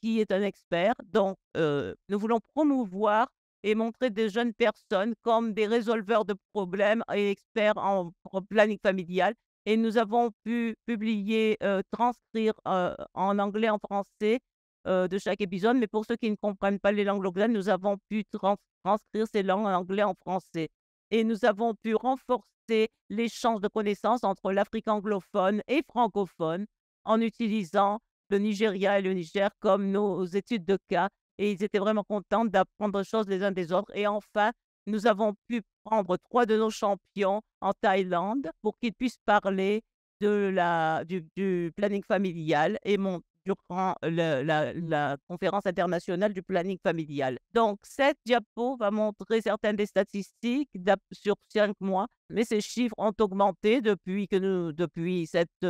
Qui est un expert? Donc, nous voulons promouvoir et montrer des jeunes personnes comme des résolveurs de problèmes et experts en planning familial et nous avons pu publier, transcrire, en anglais, en français, de chaque épisode. Mais pour ceux qui ne comprennent pas les langues locales, nous avons pu transcrire ces langues en anglais, en français et nous avons pu renforcer l'échange de connaissances entre l'Afrique anglophone et francophone en utilisant le Nigeria et le Niger comme nos études de cas et ils étaient vraiment contents d'apprendre des choses les uns des autres et enfin, nous avons pu prendre 3 de nos champions en Thaïlande pour qu'ils puissent parler de la du planning familial et durant la conférence internationale du planning familial. Donc cette diapo va montrer certaines des statistiques sur 5 mois, mais ces chiffres ont augmenté depuis cette,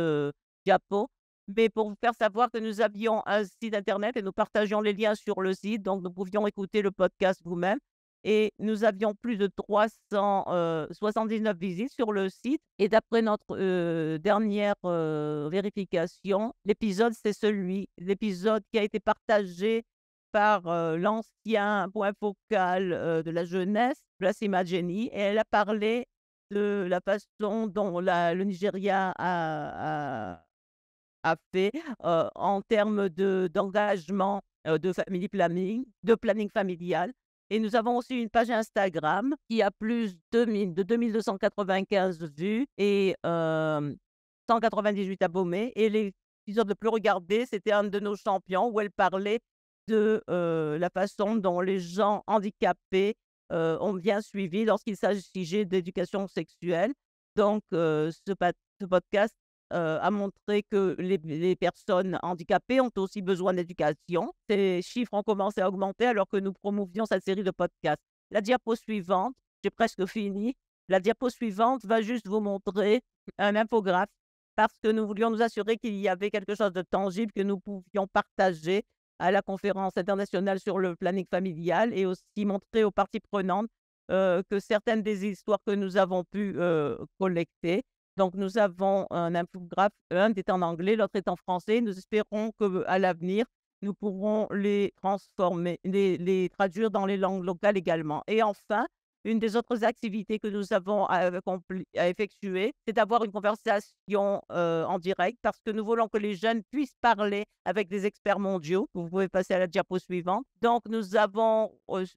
diapo. Mais pour vous faire savoir que nous avions un site internet et nous partagions les liens sur le site, donc nous pouvions écouter le podcast vous-même et nous avions plus de 379 visites sur le site et d'après notre, dernière, vérification, l'épisode qui a été partagé par, l'ancien point focal, de la jeunesse, Blassima Jenny et elle a parlé de la façon dont le Nigeria a fait, en termes d'engagement, de planning familial et nous avons aussi une page Instagram qui a plus de 2 295 vues et 198 abonnés et l'épisode le plus regardé, c'était un de nos champions où elle parlait de, la façon dont les gens handicapés, ont bien suivi lorsqu'il s'agissait d'éducation sexuelle. Donc ce podcast a montré que les personnes handicapées ont aussi besoin d'éducation. Ces chiffres ont commencé à augmenter alors que nous promouvions cette série de podcasts. La diapo suivante, j'ai presque fini. La diapo suivante va juste vous montrer un infographe parce que nous voulions nous assurer qu'il y avait quelque chose de tangible que nous pouvions partager à la conférence internationale sur le planning familial et aussi montrer aux parties prenantes, que certaines des histoires que nous avons pu, collecter donc nous avons un infographe, un est en anglais, l'autre est en français. Nous espérons qu'à l'avenir, nous pourrons les transformer, les traduire dans les langues locales également. Et enfin, une des autres activités que nous avons à effectuer, c'est d'avoir une conversation, en direct parce que nous voulons que les jeunes puissent parler avec des experts mondiaux. Vous pouvez passer à la diapo suivante. Donc nous avons,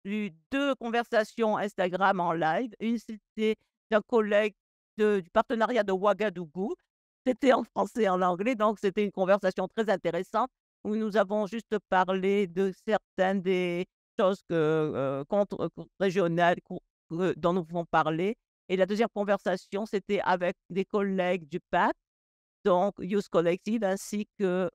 eu 2 conversations Instagram en live. Une, c'était d'un collègue du partenariat de Ouagadougou. C'était en français et en anglais, donc c'était une conversation très intéressante où nous avons juste parlé de certaines des choses régionales dont nous pouvons parler et la deuxième conversation, c'était avec des collègues du PAC donc Youth Collective ainsi que,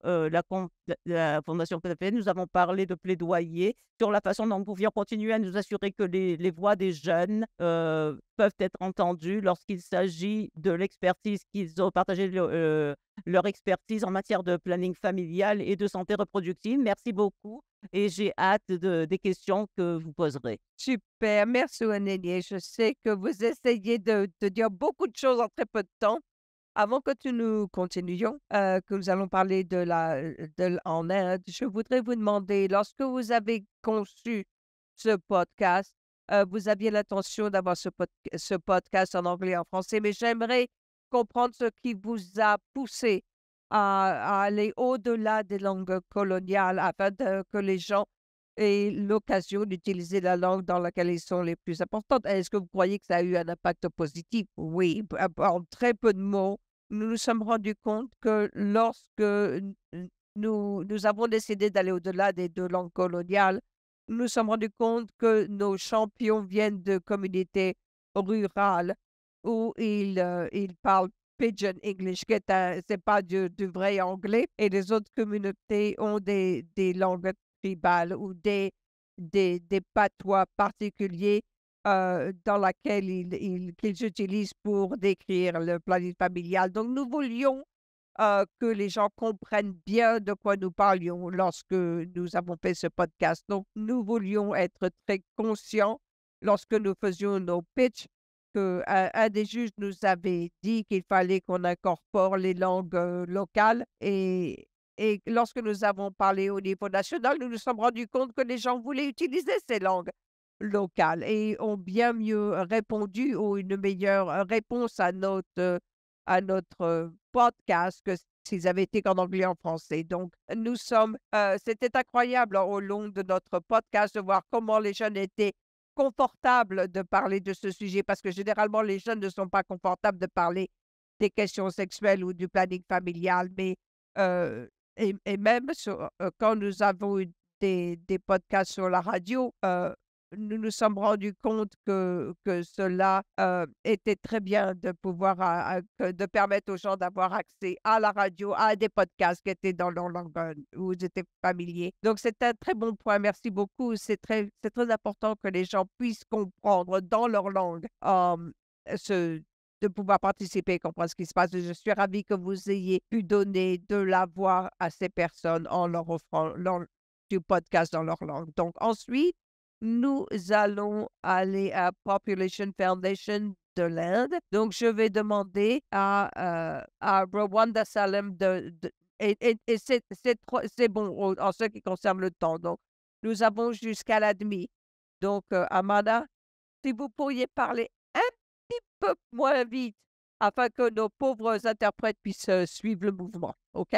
la Fondation PFN. Nous avons parlé de plaidoyer sur la façon dont nous pouvions continuer à nous assurer que les voix des jeunes, peuvent être entendues lorsqu'il s'agit de l'expertise qu'ils ont partagé leur expertise en matière de planning familial et de santé reproductive. Merci beaucoup et j'ai hâte des questions que vous poserez. Super, merci Onenier. Je sais que vous essayez de dire beaucoup de choses en très peu de temps. Avant que nous continuions, que nous allons parler en Inde, je voudrais vous demander, lorsque vous avez conçu ce podcast, vous aviez l'intention d'avoir ce podcast en anglais et en français, mais j'aimerais comprendre ce qui vous a poussé à aller au-delà des langues coloniales afin que les gens aient l'occasion d'utiliser la langue dans laquelle ils sont les plus importantes. Est-ce que vous croyez que ça a eu un impact positif? Oui, en très peu de mots nous nous sommes rendus compte que lorsque nous avons décidé d'aller au-delà des 2 langues coloniales, nous nous sommes rendus compte que nos champions viennent de communautés rurales où ils parlent pidgin English, qui est c'est pas du vrai anglais, et les autres communautés ont des langues tribales ou des patois particuliers dans laquelle qu'ils utilisent pour décrire le planning familial. Donc, nous voulions que les gens comprennent bien de quoi nous parlions lorsque nous avons fait ce podcast. Donc, nous voulions être très conscients lorsque nous faisions nos pitchs que un des juges nous avait dit qu'il fallait qu'on incorpore les langues locales et lorsque nous avons parlé au niveau national, nous nous sommes rendus compte que les gens voulaient utiliser ces langues locales et ont bien mieux répondu ou une meilleure réponse à notre podcast que s'ils avaient été qu'en anglais et en français. Donc, c'était incroyable au long de notre podcast de voir comment les jeunes étaient confortables de parler de ce sujet parce que généralement, les jeunes ne sont pas confortables de parler des questions sexuelles ou du planning familial, mais et même quand nous avons eu des podcasts sur la radio, nous nous sommes rendus compte que cela était très bien de pouvoir, de permettre aux gens d'avoir accès à la radio, à des podcasts qui étaient dans leur langue où ils étaient familiers. Donc, c'est un très bon point. Merci beaucoup. C'est très important que les gens puissent comprendre dans leur langue ce de pouvoir participer et comprendre ce qui se passe. Je suis ravie que vous ayez pu donner de la voix à ces personnes en leur offrant du podcast dans leur langue. Donc, ensuite, nous allons aller à Population Foundation de l'Inde. Donc, je vais demander à Rwanda Salem et c'est bon en ce qui concerne le temps. Donc, nous avons jusqu'à la demi. Donc, Amanda, si vous pourriez parler un petit peu moins vite afin que nos pauvres interprètes puissent suivre le mouvement. OK?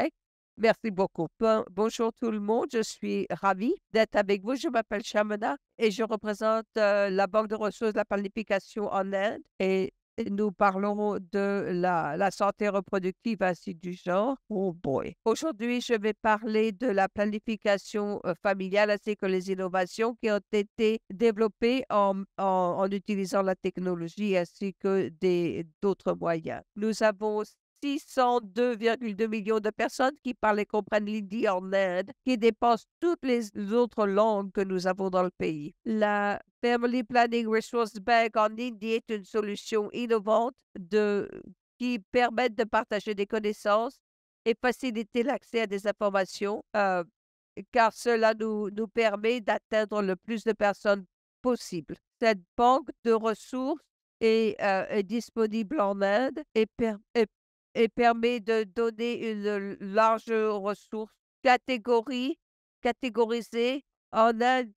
Merci beaucoup. Bonjour tout le monde. Je suis ravie d'être avec vous. Je m'appelle Shamana et je représente la Banque de ressources de la planification en Inde et nous parlons de la santé reproductive ainsi du genre. Oh boy. Aujourd'hui, je vais parler de la planification familiale ainsi que les innovations qui ont été développées en utilisant la technologie ainsi que d'autres moyens. Nous avons 602,2 millions de personnes qui parlent et comprennent l'hindi en Inde, qui dépasse toutes les autres langues que nous avons dans le pays. La Family Planning Resource Bank en Inde est une solution innovante qui permet de partager des connaissances et faciliter l'accès à des informations, car cela nous permet d'atteindre le plus de personnes possible. Cette banque de ressources est disponible en Inde et permet de donner une large ressource catégorisée. En Inde,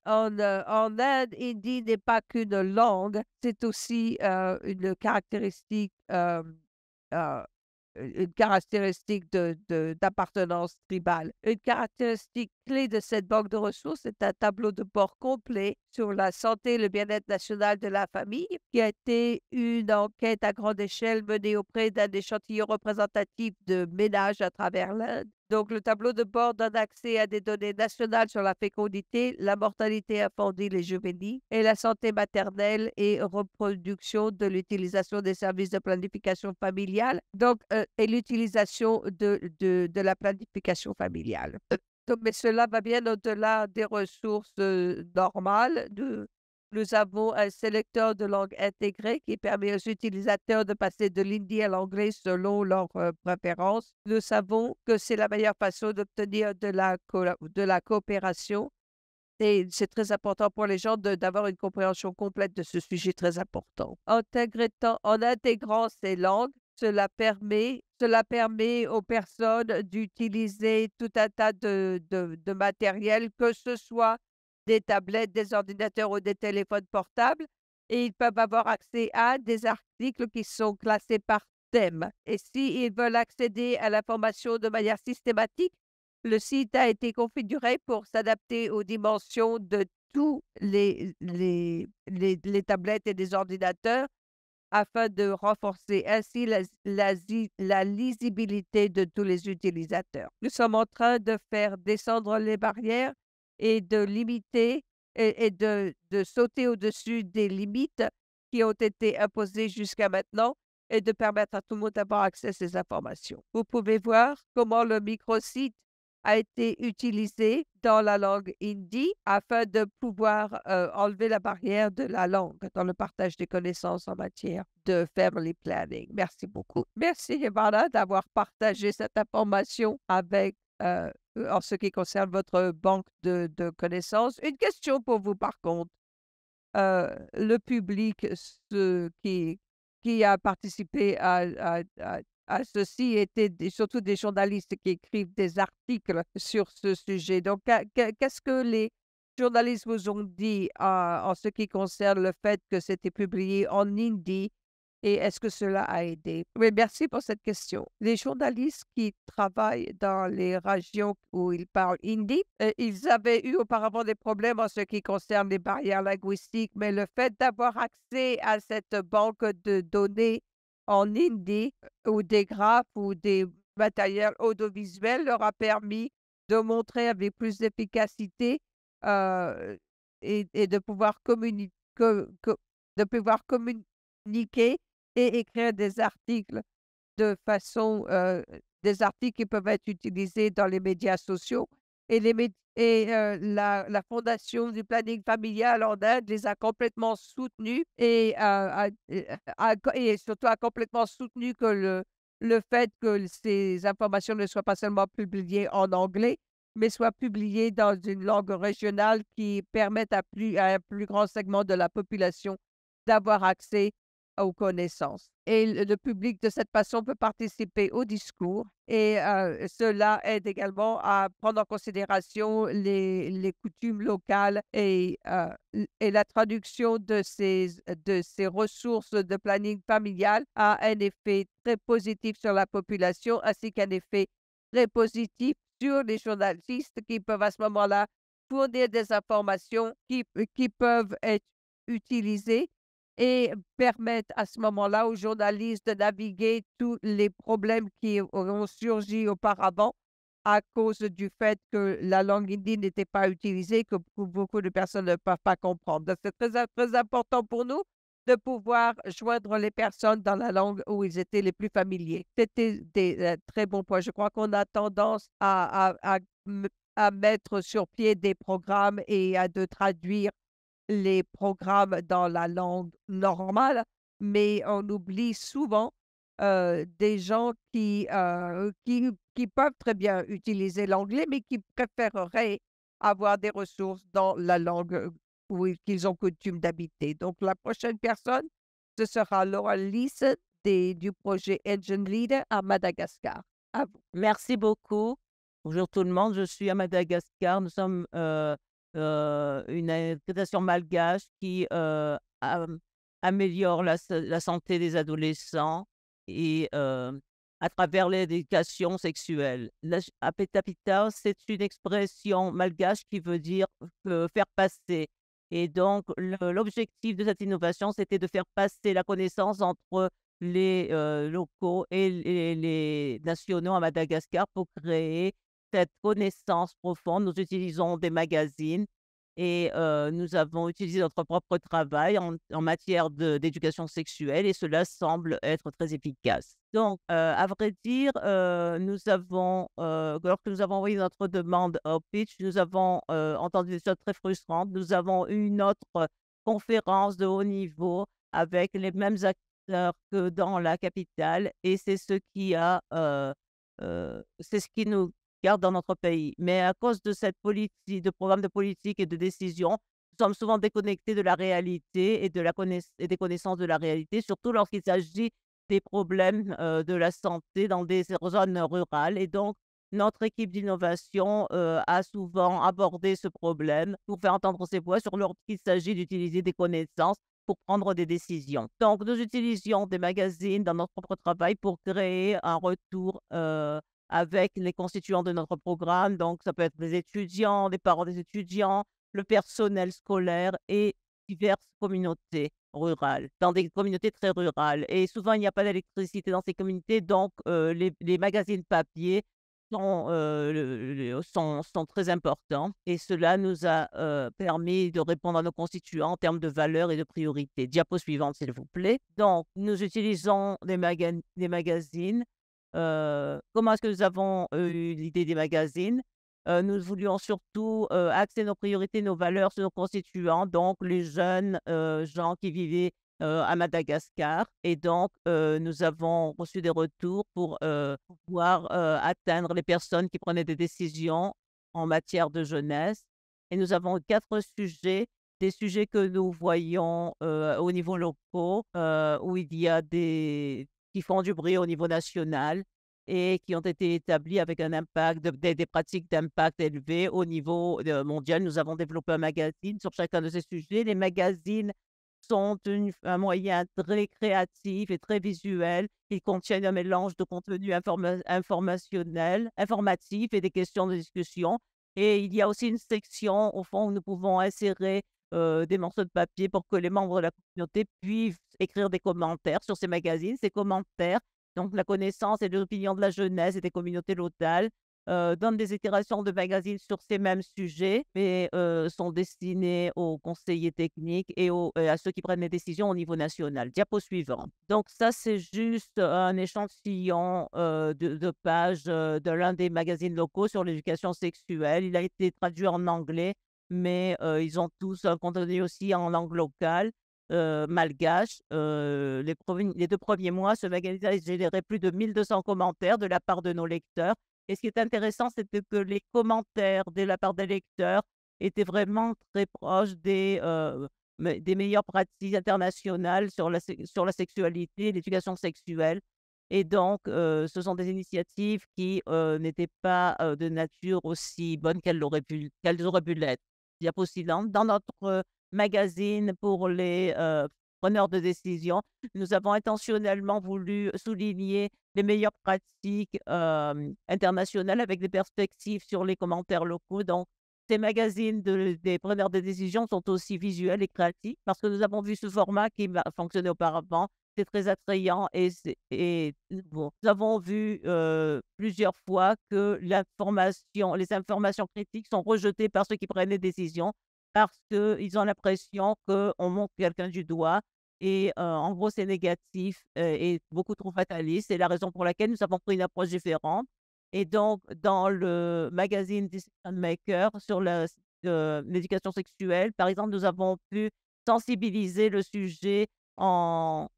hindi n'est pas qu'une langue, c'est aussi euh, une caractéristique d'appartenance tribale. Une caractéristique clé de cette banque de ressources est un tableau de bord complet sur la santé et le bien-être national de la famille, qui a été une enquête à grande échelle menée auprès d'un échantillon représentatif de ménages à travers l'Inde. Donc, le tableau de bord donne accès à des données nationales sur la fécondité, la mortalité infantile et juvénile et la santé maternelle et reproduction de l'utilisation des services de planification familiale, donc, et l'utilisation de la planification familiale. Donc, mais cela va bien au-delà des ressources normales. Nous avons un sélecteur de langue intégré qui permet aux utilisateurs de passer de l'hindi à l'anglais selon leurs préférences. Nous savons que c'est la meilleure façon d'obtenir de la coopération et c'est très important pour les gens d'avoir une compréhension complète de ce sujet très important. En intégrant ces langues, cela permet aux personnes d'utiliser tout un tas de matériel, que ce soit des tablettes, des ordinateurs ou des téléphones portables, et ils peuvent avoir accès à des articles qui sont classés par thème. Et s'ils veulent accéder à l'information de manière systématique, le site a été configuré pour s'adapter aux dimensions de tous les tablettes et les ordinateurs afin de renforcer ainsi la lisibilité de tous les utilisateurs. Nous sommes en train de faire descendre les barrières et de limiter et de sauter au-dessus des limites qui ont été imposées jusqu'à maintenant et de permettre à tout le monde d'avoir accès à ces informations. Vous pouvez voir comment le microsite a été utilisé dans la langue hindi afin de pouvoir enlever la barrière de la langue dans le partage des connaissances en matière de family planning. Merci beaucoup. Merci, Ivana, d'avoir partagé cette information avec en ce qui concerne votre banque de connaissances. Une question pour vous, par contre. Le public qui a participé à ceci étaient surtout des journalistes qui écrivent des articles sur ce sujet. Donc, qu'est-ce que les journalistes vous ont dit en ce qui concerne le fait que c'était publié en hindi et est-ce que cela a aidé? Oui, merci pour cette question. Les journalistes qui travaillent dans les régions où ils parlent hindi, ils avaient eu auparavant des problèmes en ce qui concerne les barrières linguistiques, mais le fait d'avoir accès à cette banque de données en hindi ou des graphes ou des matériels audiovisuels leur a permis de montrer avec plus d'efficacité et de pouvoir de pouvoir communiquer et écrire des articles de façon, des articles qui peuvent être utilisés dans les médias sociaux et la fondation du planning familial en Inde les a complètement soutenus et surtout a complètement soutenu que le fait que ces informations ne soient pas seulement publiées en anglais, mais soient publiées dans une langue régionale qui permette à un plus grand segment de la population d'avoir accès aux connaissances. Et le public, de cette façon, peut participer au discours et cela aide également à prendre en considération les coutumes locales et la traduction de ces ressources de planning familial a un effet très positif sur la population ainsi qu'un effet très positif sur les journalistes qui peuvent à ce moment-là fournir des informations qui peuvent être utilisées et permettre à ce moment-là aux journalistes de naviguer tous les problèmes qui ont surgi auparavant à cause du fait que la langue hindi n'était pas utilisée, que beaucoup de personnes ne peuvent pas comprendre. Donc, c'est très important pour nous de pouvoir joindre les personnes dans la langue où ils étaient les plus familiers. C'était des très bons points. Je crois qu'on a tendance à mettre sur pied des programmes et à de traduire les programmes dans la langue normale, mais on oublie souvent des gens qui peuvent très bien utiliser l'anglais, mais qui préféreraient avoir des ressources dans la langue qu'ils ont coutume d'habiter. Donc, la prochaine personne, ce sera Laura Leeson du projet Engine Leader à Madagascar. À vous. Merci beaucoup. Bonjour tout le monde, je suis à Madagascar. Nous sommes une organisation malgache qui améliore la santé des adolescents et à travers l'éducation sexuelle. Apeta Pita, c'est une expression malgache qui veut dire faire passer. Et donc, l'objectif de cette innovation, c'était de faire passer la connaissance entre les locaux et les nationaux à Madagascar pour créer cette connaissance profonde, nous utilisons des magazines et nous avons utilisé notre propre travail en matière d'éducation sexuelle et cela semble être très efficace. Donc, à vrai dire, lorsque nous avons envoyé notre demande au pitch, nous avons, entendu des choses très frustrantes. Nous avons eu une autre conférence de haut niveau avec les mêmes acteurs que dans la capitale et c'est ce qui nous garde dans notre pays. Mais à cause de cette politique de programme de politique et de décision, nous sommes souvent déconnectés de la réalité et des connaissances de la réalité, surtout lorsqu'il s'agit des problèmes, de la santé dans des zones rurales et donc notre équipe d'innovation, a souvent abordé ce problème pour faire entendre ses voix lorsqu'il s'agit d'utiliser des connaissances pour prendre des décisions. Donc nous utilisions des magazines dans notre propre travail pour créer un retour, avec les constituants de notre programme. Donc ça peut être les étudiants, les parents des étudiants, le personnel scolaire et diverses communautés rurales, dans des communautés très rurales et souvent il n'y a pas d'électricité dans ces communautés donc les magazines papier sont très importants et cela nous a, permis de répondre à nos constituants en termes de valeurs et de priorités. Diapo suivante, s'il vous plaît. Donc nous utilisons des magazines. Comment est-ce que nous avons eu l'idée des magazines? Nous voulions surtout, axer nos priorités, nos valeurs sur nos constituants, donc les jeunes, gens qui vivaient, à Madagascar et donc nous avons reçu des retours pour, pouvoir, atteindre les personnes qui prenaient des décisions en matière de jeunesse et nous avons 4 sujets, des sujets que nous voyons, au niveau locaux, où il y a des qui font du bruit au niveau national et qui ont été établis avec un impact des pratiques d'impact élevées au niveau, mondial. Nous avons développé un magazine sur chacun de ces sujets. Les magazines sont un moyen très créatif et très visuel. Ils contiennent un mélange de contenu informationnel, informatif et des questions de discussion et il y a aussi une section au fond où nous pouvons insérer, des morceaux de papier pour que les membres de la communauté puissent écrire des commentaires sur ces magazines. Ces commentaires, donc la connaissance et l'opinion de la jeunesse et des communautés locales, donnent des itérations de magazines sur ces mêmes sujets, mais sont destinés aux conseillers techniques et à ceux qui prennent les décisions au niveau national. Diapo suivant. Donc ça, c'est juste un échantillon, de pages, de l'un des magazines locaux sur l'éducation sexuelle. Il a été traduit en anglais, mais ils ont tous un contenu aussi en langue locale, malgache. Les 2 premiers mois, ce magazine a généré plus de 1 200 commentaires de la part de nos lecteurs et ce qui est intéressant, c'était que les commentaires de la part des lecteurs étaient vraiment très proches des meilleures pratiques internationales sur la sexualité et l'éducation sexuelle et donc ce sont des initiatives qui, n'étaient pas, de nature aussi bonne qu'elles auraient pu l'être. Diapo suivante. Dans notre magazine pour les, preneurs de décision, nous avons intentionnellement voulu souligner les meilleures pratiques, internationales avec des perspectives sur les commentaires locaux. Donc ces magazines des preneurs de décision sont aussi visuels et créatifs parce que nous avons vu ce format qui fonctionnait auparavant. C'est très attrayant et bon, nous avons vu, plusieurs fois que les informations critiques sont rejetées par ceux qui prennent les décisions parce qu'ils ont l'impression qu'on montre quelqu'un du doigt et en gros, c'est négatif, et beaucoup trop fataliste. C'est la raison pour laquelle nous avons pris une approche différente et donc dans le magazine Decision Maker sur l'éducation sexuelle, par exemple, nous avons pu sensibiliser le sujet en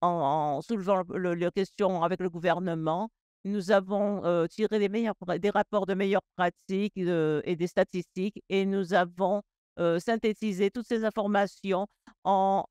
soulevant les questions avec le gouvernement. Nous avons, tiré des rapports de meilleures pratiques, et des statistiques et nous avons, synthétisé toutes ces informations en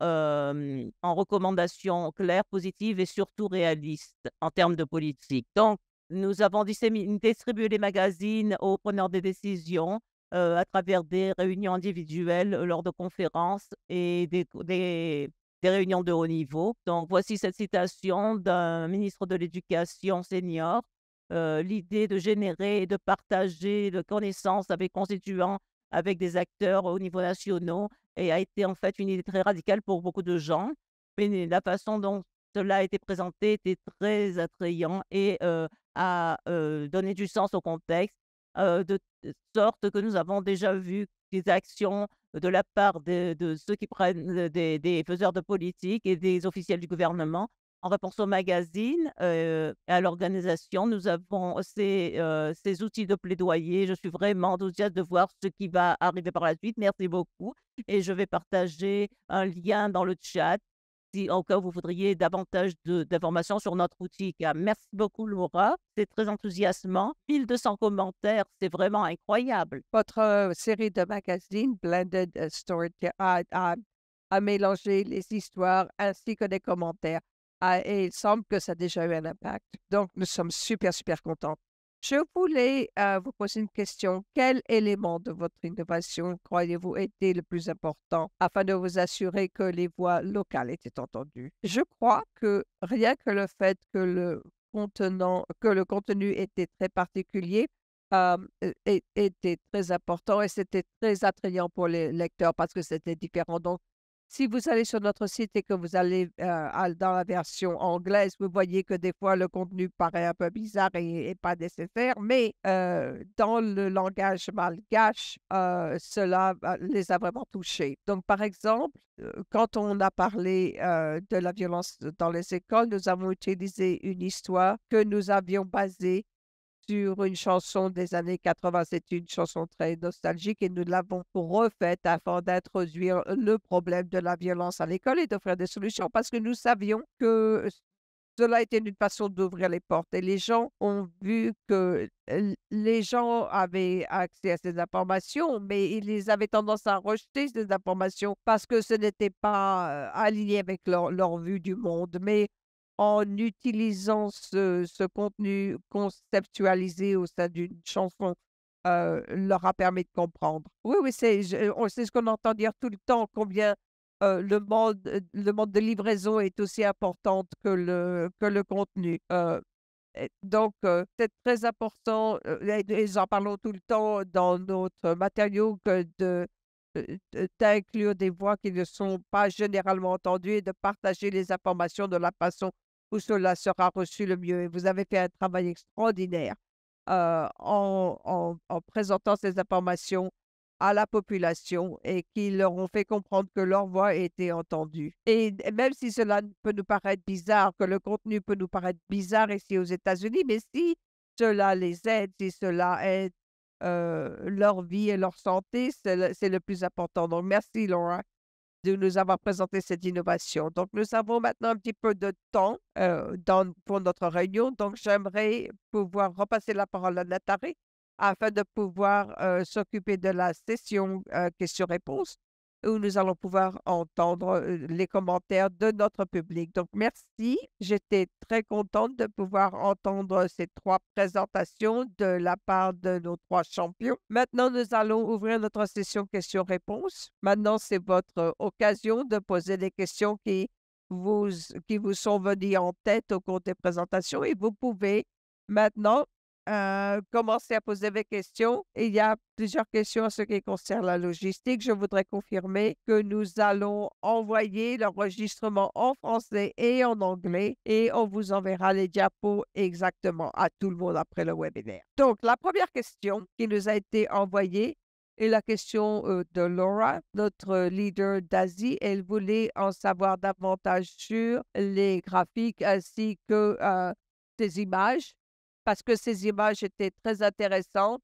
recommandations claires, positives et surtout réalistes en termes de politique. Donc nous avons distribué les magazines aux preneurs des décisions, à travers des réunions individuelles, lors de conférences et des réunions de haut niveau. Donc voici cette citation d'un ministre de l'Éducation senior. L'idée de générer et de partager de connaissances avec constituants, avec des acteurs au niveau nationaux et a été en fait une idée très radicale pour beaucoup de gens. Mais la façon dont cela a été présenté était très attrayant et a donné du sens au contexte de sorte que nous avons déjà vu des actions de la part de ceux qui prennent, des faiseurs de politique et des officiels du gouvernement. En réponse au magazine, et à l'organisation, nous avons ces outils de plaidoyer. Je suis vraiment enthousiaste de voir ce qui va arriver par la suite. Merci beaucoup et je vais partager un lien dans le chat si au cas où vous voudriez davantage d'informations sur notre outil. Merci beaucoup Laura, c'est très enthousiasmant. 1 200 commentaires, c'est vraiment incroyable. Votre série de magazines, Blended Story, a mélangé les histoires ainsi que des commentaires. Et il semble que ça a déjà eu un impact. Donc, nous sommes super, super contents. Je voulais vous poser une question. Quel élément de votre innovation croyez-vous était le plus important afin de vous assurer que les voix locales étaient entendues? Je crois que rien que le fait que le contenu était très particulier, était très important et c'était très attrayant pour les lecteurs parce que c'était différent. Donc, si vous allez sur notre site et que vous allez dans la version anglaise, vous voyez que des fois le contenu paraît un peu bizarre et pas nécessaire, mais dans le langage malgache, cela les a vraiment touchés. Donc, par exemple, quand on a parlé de la violence dans les écoles, nous avons utilisé une histoire que nous avions basée sur une chanson des années 80. C'est une chanson très nostalgique et nous l'avons refaite afin d'introduire le problème de la violence à l'école et d'offrir des solutions parce que nous savions que cela était une façon d'ouvrir les portes et les gens ont vu que les gens avaient accès à ces informations, mais ils avaient tendance à rejeter ces informations parce que ce n'était pas aligné avec leur vue du monde. Mais en utilisant ce contenu conceptualisé au sein d'une chanson, leur a permis de comprendre. Oui, oui, c'est ce qu'on entend dire tout le temps, combien, le mode de livraison est aussi importante que le contenu. Et donc, c'est très important, et nous en parlons tout le temps dans notre matériau que d'inclure des voix qui ne sont pas généralement entendues et de partager les informations de la façon où cela sera reçu le mieux. Et vous avez fait un travail extraordinaire en présentant ces informations à la population et qui leur ont fait comprendre que leur voix était entendue. Et même si cela peut nous paraître bizarre, que le contenu peut nous paraître bizarre ici aux États-Unis, mais si cela les aide, si cela aide leur vie et leur santé, c'est le plus important. Donc, merci Laura de nous avoir présenté cette innovation. Donc, nous avons maintenant un petit peu de temps pour notre réunion. Donc, j'aimerais pouvoir repasser la parole à Nathalie afin de pouvoir s'occuper de la session questions-réponses où nous allons pouvoir entendre les commentaires de notre public. Donc, merci. J'étais très contente de pouvoir entendre ces 3 présentations de la part de nos 3 champions. Maintenant, nous allons ouvrir notre session questions-réponses. Maintenant, c'est votre occasion de poser des questions vous, qui vous sont venues en tête au cours des présentations et vous pouvez maintenant commencer à poser des questions. Il y a plusieurs questions en ce qui concerne la logistique. Je voudrais confirmer que nous allons envoyer l'enregistrement en français et en anglais et on vous enverra les diapos exactement à tout le monde après le webinaire. Donc, la première question qui nous a été envoyée est la question de Laura, notre leader d'Asie. Elle voulait en savoir davantage sur les graphiques ainsi que ces images parce que ces images étaient très intéressantes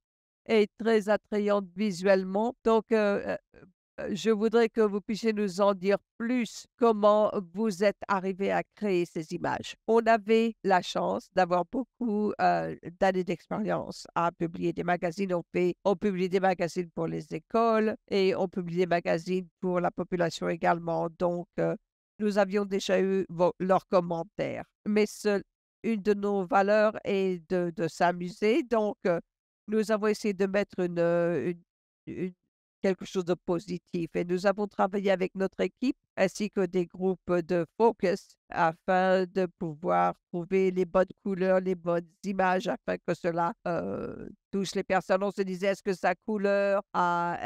et très attrayantes visuellement. Donc, je voudrais que vous puissiez nous en dire plus comment vous êtes arrivé à créer ces images. On avait la chance d'avoir beaucoup d'années d'expérience à publier des magazines. On publie des magazines pour les écoles et on publie des magazines pour la population également. Donc, nous avions déjà eu leurs commentaires. Mais une de nos valeurs est de s'amuser. Donc, nous avons essayé de mettre quelque chose de positif et nous avons travaillé avec notre équipe ainsi que des groupes de focus afin de pouvoir trouver les bonnes couleurs, les bonnes images afin que cela, touche les personnes. On se disait: «Est-ce que sa couleur a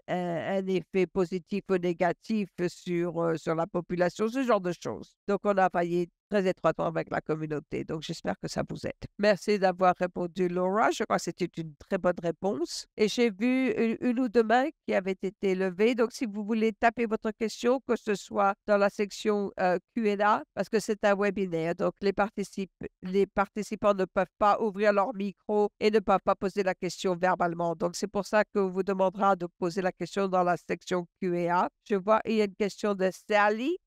un effet positif ou négatif sur la population?» Ce genre de choses. Donc on a travaillé très étroitement avec la communauté. Donc j'espère que ça vous aide. Merci d'avoir répondu, Laura. Je crois que c'était une très bonne réponse et j'ai vu une ou 2 mains qui avaient été levées. Donc si vous voulez taper votre question, que ce soit dans la section, Q&A parce que c'est un webinaire, donc les participants ne peuvent pas ouvrir leur micro et ne peuvent pas poser la question verbalement. Donc c'est pour ça qu'on vous demandera de poser la question dans la section Q&A. Je vois, il y a une question de Sally.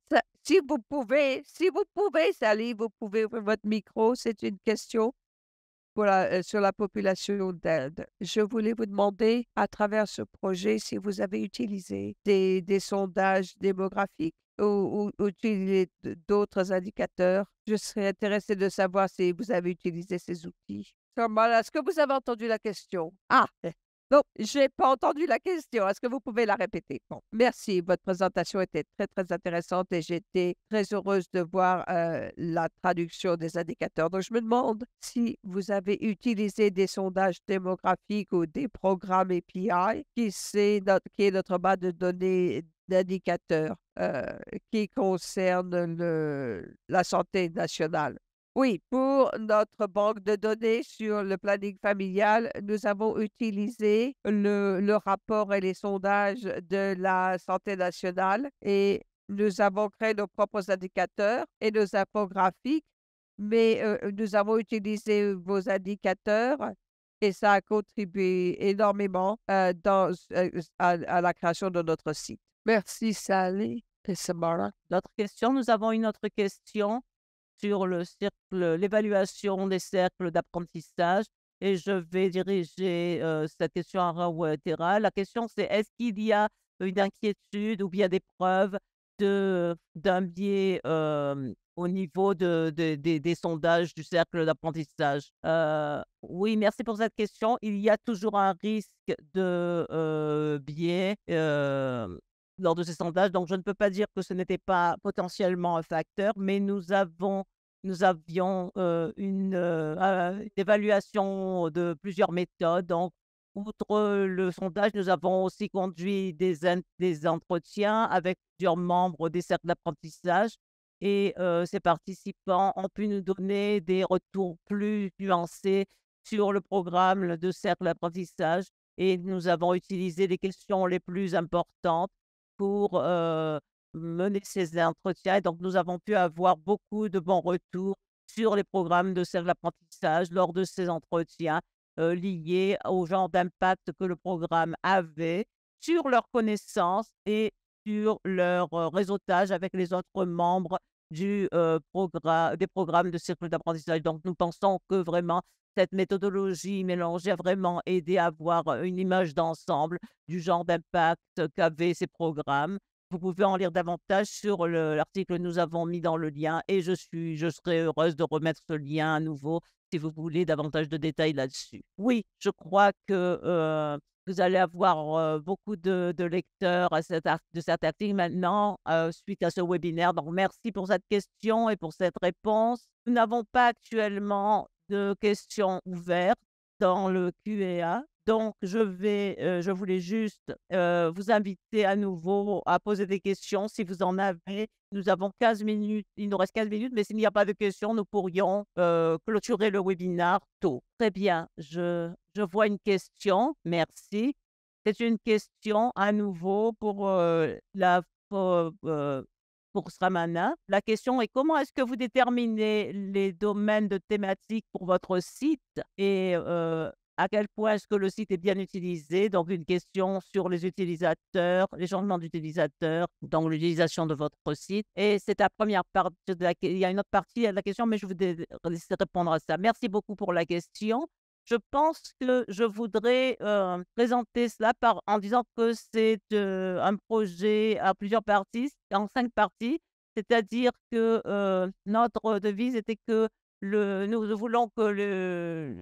Si vous pouvez, Sally, vous pouvez ouvrir votre micro. C'est une question sur la population d'Inde. Je voulais vous demander, à travers ce projet, si vous avez utilisé des sondages démographiques ou utilisé d'autres indicateurs. Je serais intéressée de savoir si vous avez utilisé ces outils. Comment est-ce que vous avez entendu la question? Ah! Non, j'ai pas entendu la question. Est-ce que vous pouvez la répéter? Bon, merci. Votre présentation était très, très intéressante et j'étais très heureuse de voir la traduction des indicateurs. Donc, je me demande si vous avez utilisé des sondages démographiques ou des programmes API qui est notre base de données d'indicateurs qui concerne la santé nationale. Oui, pour notre banque de données sur le planning familial, nous avons utilisé le rapport et les sondages de la santé nationale et nous avons créé nos propres indicateurs et nos infographiques, mais nous avons utilisé vos indicateurs et ça a contribué énormément à la création de notre site. Merci, Sally et Samara. D'autres questions? Nous avons une autre question sur l'évaluation des cercles d'apprentissage et je vais diriger cette question à Rawatera. La question c'est est-ce qu'il y a une inquiétude ou bien des preuves d'un biais au niveau des sondages du cercle d'apprentissage? Oui, merci pour cette question. Il y a toujours un risque de biais lors de ces sondages, donc je ne peux pas dire que ce n'était pas potentiellement un facteur, mais nous avions, une évaluation de plusieurs méthodes. Donc, outre le sondage, nous avons aussi conduit des entretiens avec plusieurs membres des cercles d'apprentissage et ces participants ont pu nous donner des retours plus nuancés sur le programme de cercle d'apprentissage et nous avons utilisé les questions les plus importantes pour, mener ces entretiens et donc nous avons pu avoir beaucoup de bons retours sur les programmes de cercle d'apprentissage lors de ces entretiens, liés au genre d'impact que le programme avait sur leurs connaissances et sur leur, réseautage avec les autres membres des programmes de cercle d'apprentissage. Donc nous pensons que vraiment cette méthodologie mélangée a vraiment aidé à avoir, une image d'ensemble du genre d'impact qu'avaient ces programmes. Vous pouvez en lire davantage sur l'article que nous avons mis dans le lien et je serai heureuse de remettre ce lien à nouveau si vous voulez davantage de détails là-dessus. Oui, je crois que, vous allez avoir, beaucoup de lecteurs de cet article maintenant, suite à ce webinaire. Donc merci pour cette question et pour cette réponse. Nous n'avons pas actuellement de questions ouvertes dans le Q&A. Donc je voulais juste, vous inviter à nouveau à poser des questions si vous en avez. Nous avons 15 minutes, il nous reste 15 minutes, mais s'il n'y a pas de questions, nous pourrions, clôturer le webinaire tôt. Très bien, je vois une question, merci. C'est une question à nouveau pour Sramana. La question est: «Comment est-ce que vous déterminez les domaines de thématiques pour votre site et à quel point est-ce que le site est bien utilisé?» Donc une question sur les utilisateurs, les changements d'utilisateurs dans l'utilisation de votre site et c'est la première partie il y a une autre partie à la question, mais je vous laisser répondre à ça. Merci beaucoup pour la question. Je pense que je voudrais, présenter cela en disant que c'est, un projet à plusieurs parties, en 5 parties. C'est-à-dire que, notre devise était que nous voulons que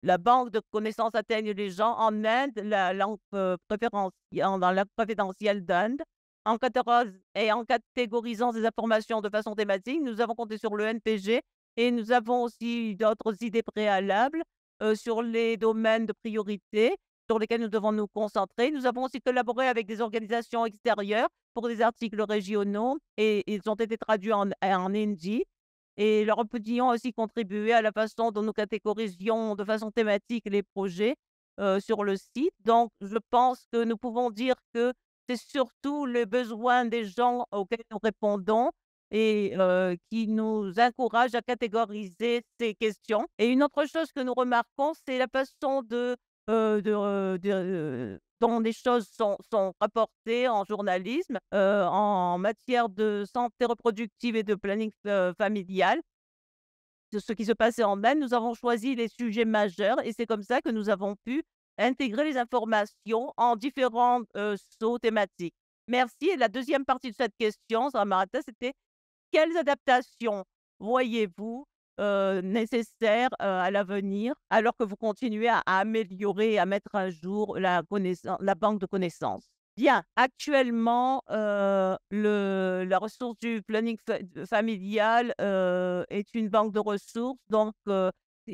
la banque de connaissances atteigne les gens en Inde, la langue, dans la langue préférentielle d'Inde en catégorisant ces informations de façon thématique, nous avons compté sur le NPG et nous avons aussi d'autres idées préalables, sur les domaines de priorité sur lesquels nous devons nous concentrer. Nous avons aussi collaboré avec des organisations extérieures pour des articles régionaux et ils ont été traduits en hindi et leurs opinions ont aussi contribué à la façon dont nous catégorisions de façon thématique les projets, sur le site. Donc je pense que nous pouvons dire que c'est surtout les besoins des gens auxquels nous répondons et qui nous encouragent à catégoriser ces questions. Et une autre chose que nous remarquons, c'est la façon dont les choses sont rapportées en journalisme, en matière de santé reproductive et de planning, familial. De ce qui se passait en Inde, nous avons choisi les sujets majeurs et c'est comme ça que nous avons pu intégrer les informations en différents, sauts thématiques. Merci et la deuxième partie de cette question, Samarata, c'était: quelles adaptations voyez-vous, nécessaires, à l'avenir, alors que vous continuez à améliorer et à mettre à jour la banque de connaissances? Bien, actuellement, la ressource du planning familial, est une banque de ressources, donc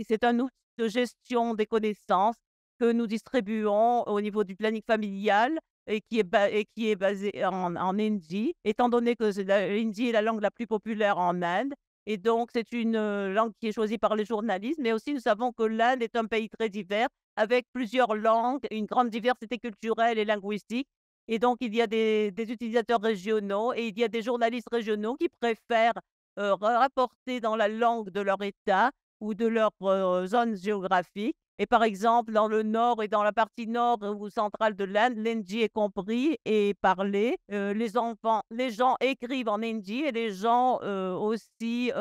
c'est un outil de gestion des connaissances que nous distribuons au niveau du planning familial et qui est basé en hindi, étant donné que l'hindi est la langue la plus populaire en Inde et donc c'est une, langue qui est choisie par les journalistes, mais aussi nous savons que l'Inde est un pays très divers avec plusieurs langues, une grande diversité culturelle et linguistique et donc il y a des utilisateurs régionaux et il y a des journalistes régionaux qui préfèrent, rapporter dans la langue de leur État ou de leur, zone géographique et par exemple, dans le nord et dans la partie nord ou centrale de l'Inde, l'hindi est compris et parlé. Les gens écrivent en hindi et les gens, aussi,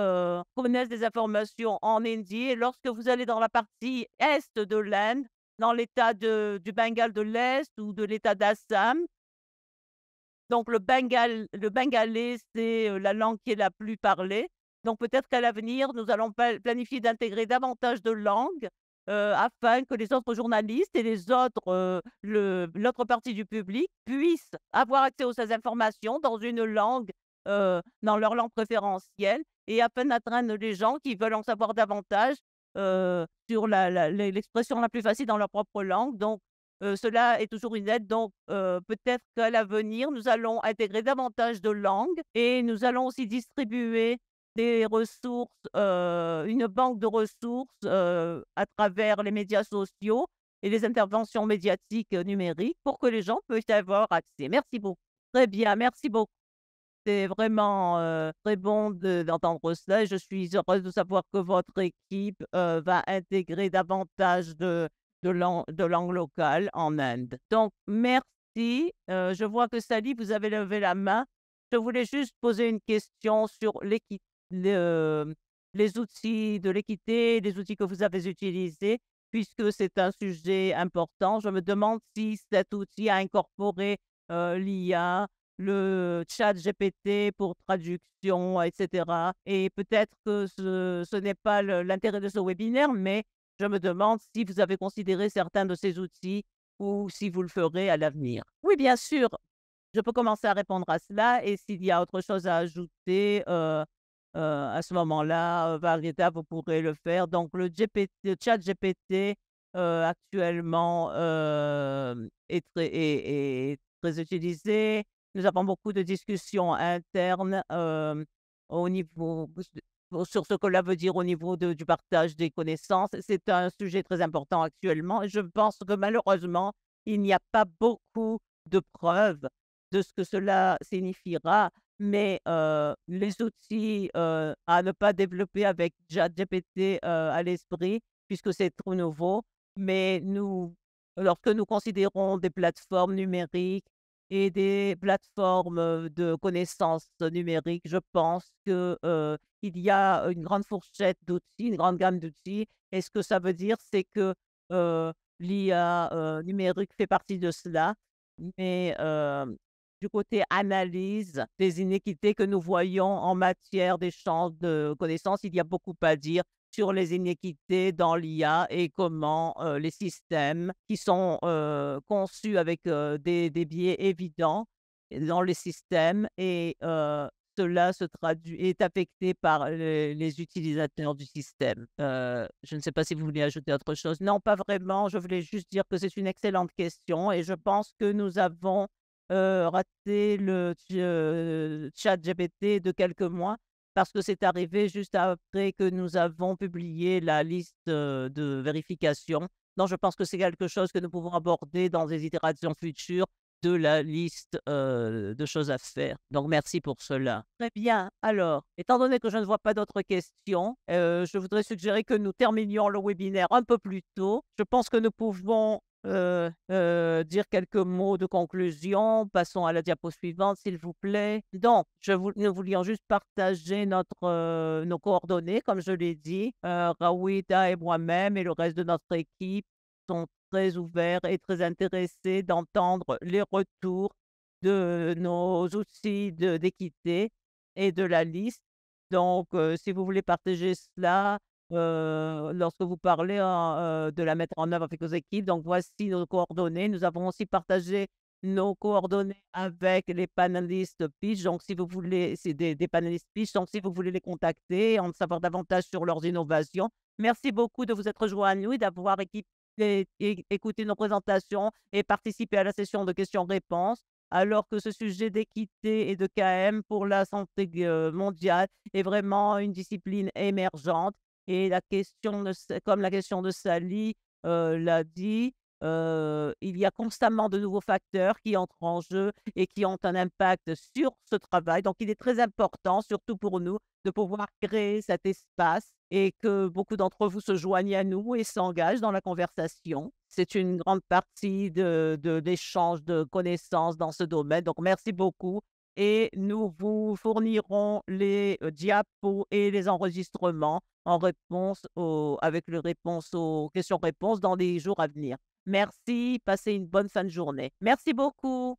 connaissent des informations en hindi et lorsque vous allez dans la partie est de l'Inde, dans l'état du Bengale de l'Est ou de l'état d'Assam, donc le bengalais, c'est, la langue qui est la plus parlée. Donc peut-être qu'à l'avenir, nous allons planifier d'intégrer davantage de langues, afin que les autres journalistes et les autres, l'autre partie du public puissent avoir accès aux ces informations dans une langue, dans leur langue préférentielle et afin d'atteindre les gens qui veulent en savoir davantage, sur l'expression la plus facile dans leur propre langue. Donc cela est toujours une aide donc peut-être qu'à l'avenir, nous allons intégrer davantage de langues et nous allons aussi distribuer des ressources, une banque de ressources, à travers les médias sociaux et les interventions médiatiques, numériques pour que les gens puissent y avoir accès. Merci beaucoup. Très bien, merci beaucoup. C'est vraiment, très bon d'entendre cela et je suis heureuse de savoir que votre équipe, va intégrer davantage de langues locales en Inde. Donc merci, je vois que Sally, vous avez levé la main. Je voulais juste poser une question sur les outils de l'équité, les outils que vous avez utilisés, puisque c'est un sujet important. Je me demande si cet outil a incorporé, l'IA, le chat GPT pour traduction, et cetera et peut-être que ce n'est pas l'intérêt de ce webinaire, mais je me demande si vous avez considéré certains de ces outils ou si vous le ferez à l'avenir. Oui, bien sûr, je peux commencer à répondre à cela et s'il y a autre chose à ajouter, à ce moment-là, Marietta, vous pourrez le faire. Donc le chat GPT, actuellement, est très utilisé. Nous avons beaucoup de discussions internes, au niveau sur ce que cela veut dire au niveau du partage des connaissances. C'est un sujet très important actuellement et je pense que malheureusement, il n'y a pas beaucoup de preuves de ce que cela signifiera, mais les outils, à ne pas développer avec ChatGPT, à l'esprit puisque c'est trop nouveau, mais lorsque nous considérons des plateformes numériques et des plateformes, de connaissances numériques, je pense que, il y a une grande fourchette d'outils, une grande gamme d'outils et ce que ça veut dire, c'est que, l'IA, numérique fait partie de cela, mais, du côté analyse des inéquités que nous voyons en matière d'échange de connaissances, il y a beaucoup à dire sur les inéquités dans l'IA et comment, les systèmes qui sont, conçus avec, des biais évidents, dans les systèmes et cela se traduit est affecté par les utilisateurs du système. Je ne sais pas si vous voulez ajouter autre chose? Non, pas vraiment, je voulais juste dire que c'est une excellente question et je pense que nous avons, raté le ChatGPT de quelques mois parce que c'est arrivé juste après que nous avons publié la liste, de vérification. Donc je pense que c'est quelque chose que nous pouvons aborder dans des itérations futures de la liste, de choses à faire. Donc merci pour cela. Très bien. Alors, étant donné que je ne vois pas d'autres questions, je voudrais suggérer que nous terminions le webinaire un peu plus tôt. Je pense que nous pouvons, dire quelques mots de conclusion. Passons à la diapo suivante, s'il vous plaît. Donc, nous voulions juste partager nos coordonnées, comme je l'ai dit. Rawita et moi-même et le reste de notre équipe sont très ouverts et très intéressés d'entendre les retours de nos outils d'équité et de la liste. Donc, si vous voulez partager cela, lorsque vous parlez de la mettre en œuvre avec vos équipes, donc voici nos coordonnées. Nous avons aussi partagé nos coordonnées avec les panélistes pitch. Donc, si vous voulez, c'est des panélistes pitch. Donc, si vous voulez les contacter, en savoir davantage sur leurs innovations. Merci beaucoup de vous être joints à nous et d'avoir écouté nos présentations et participer à la session de questions-réponses, alors que ce sujet d'équité et de KM pour la santé mondiale est vraiment une discipline émergente. Et comme la question de Sally l'a dit, il y a constamment de nouveaux facteurs qui entrent en jeu et qui ont un impact sur ce travail. Donc, il est très important, surtout pour nous, de pouvoir créer cet espace et que beaucoup d'entre vous se joignent à nous et s'engagent dans la conversation. C'est une grande partie de l'échange de connaissances dans ce domaine. Donc, merci beaucoup et nous vous fournirons les diapos et les enregistrements avec les réponses aux questions-réponses dans les jours à venir. Merci, passez une bonne fin de journée. Merci beaucoup.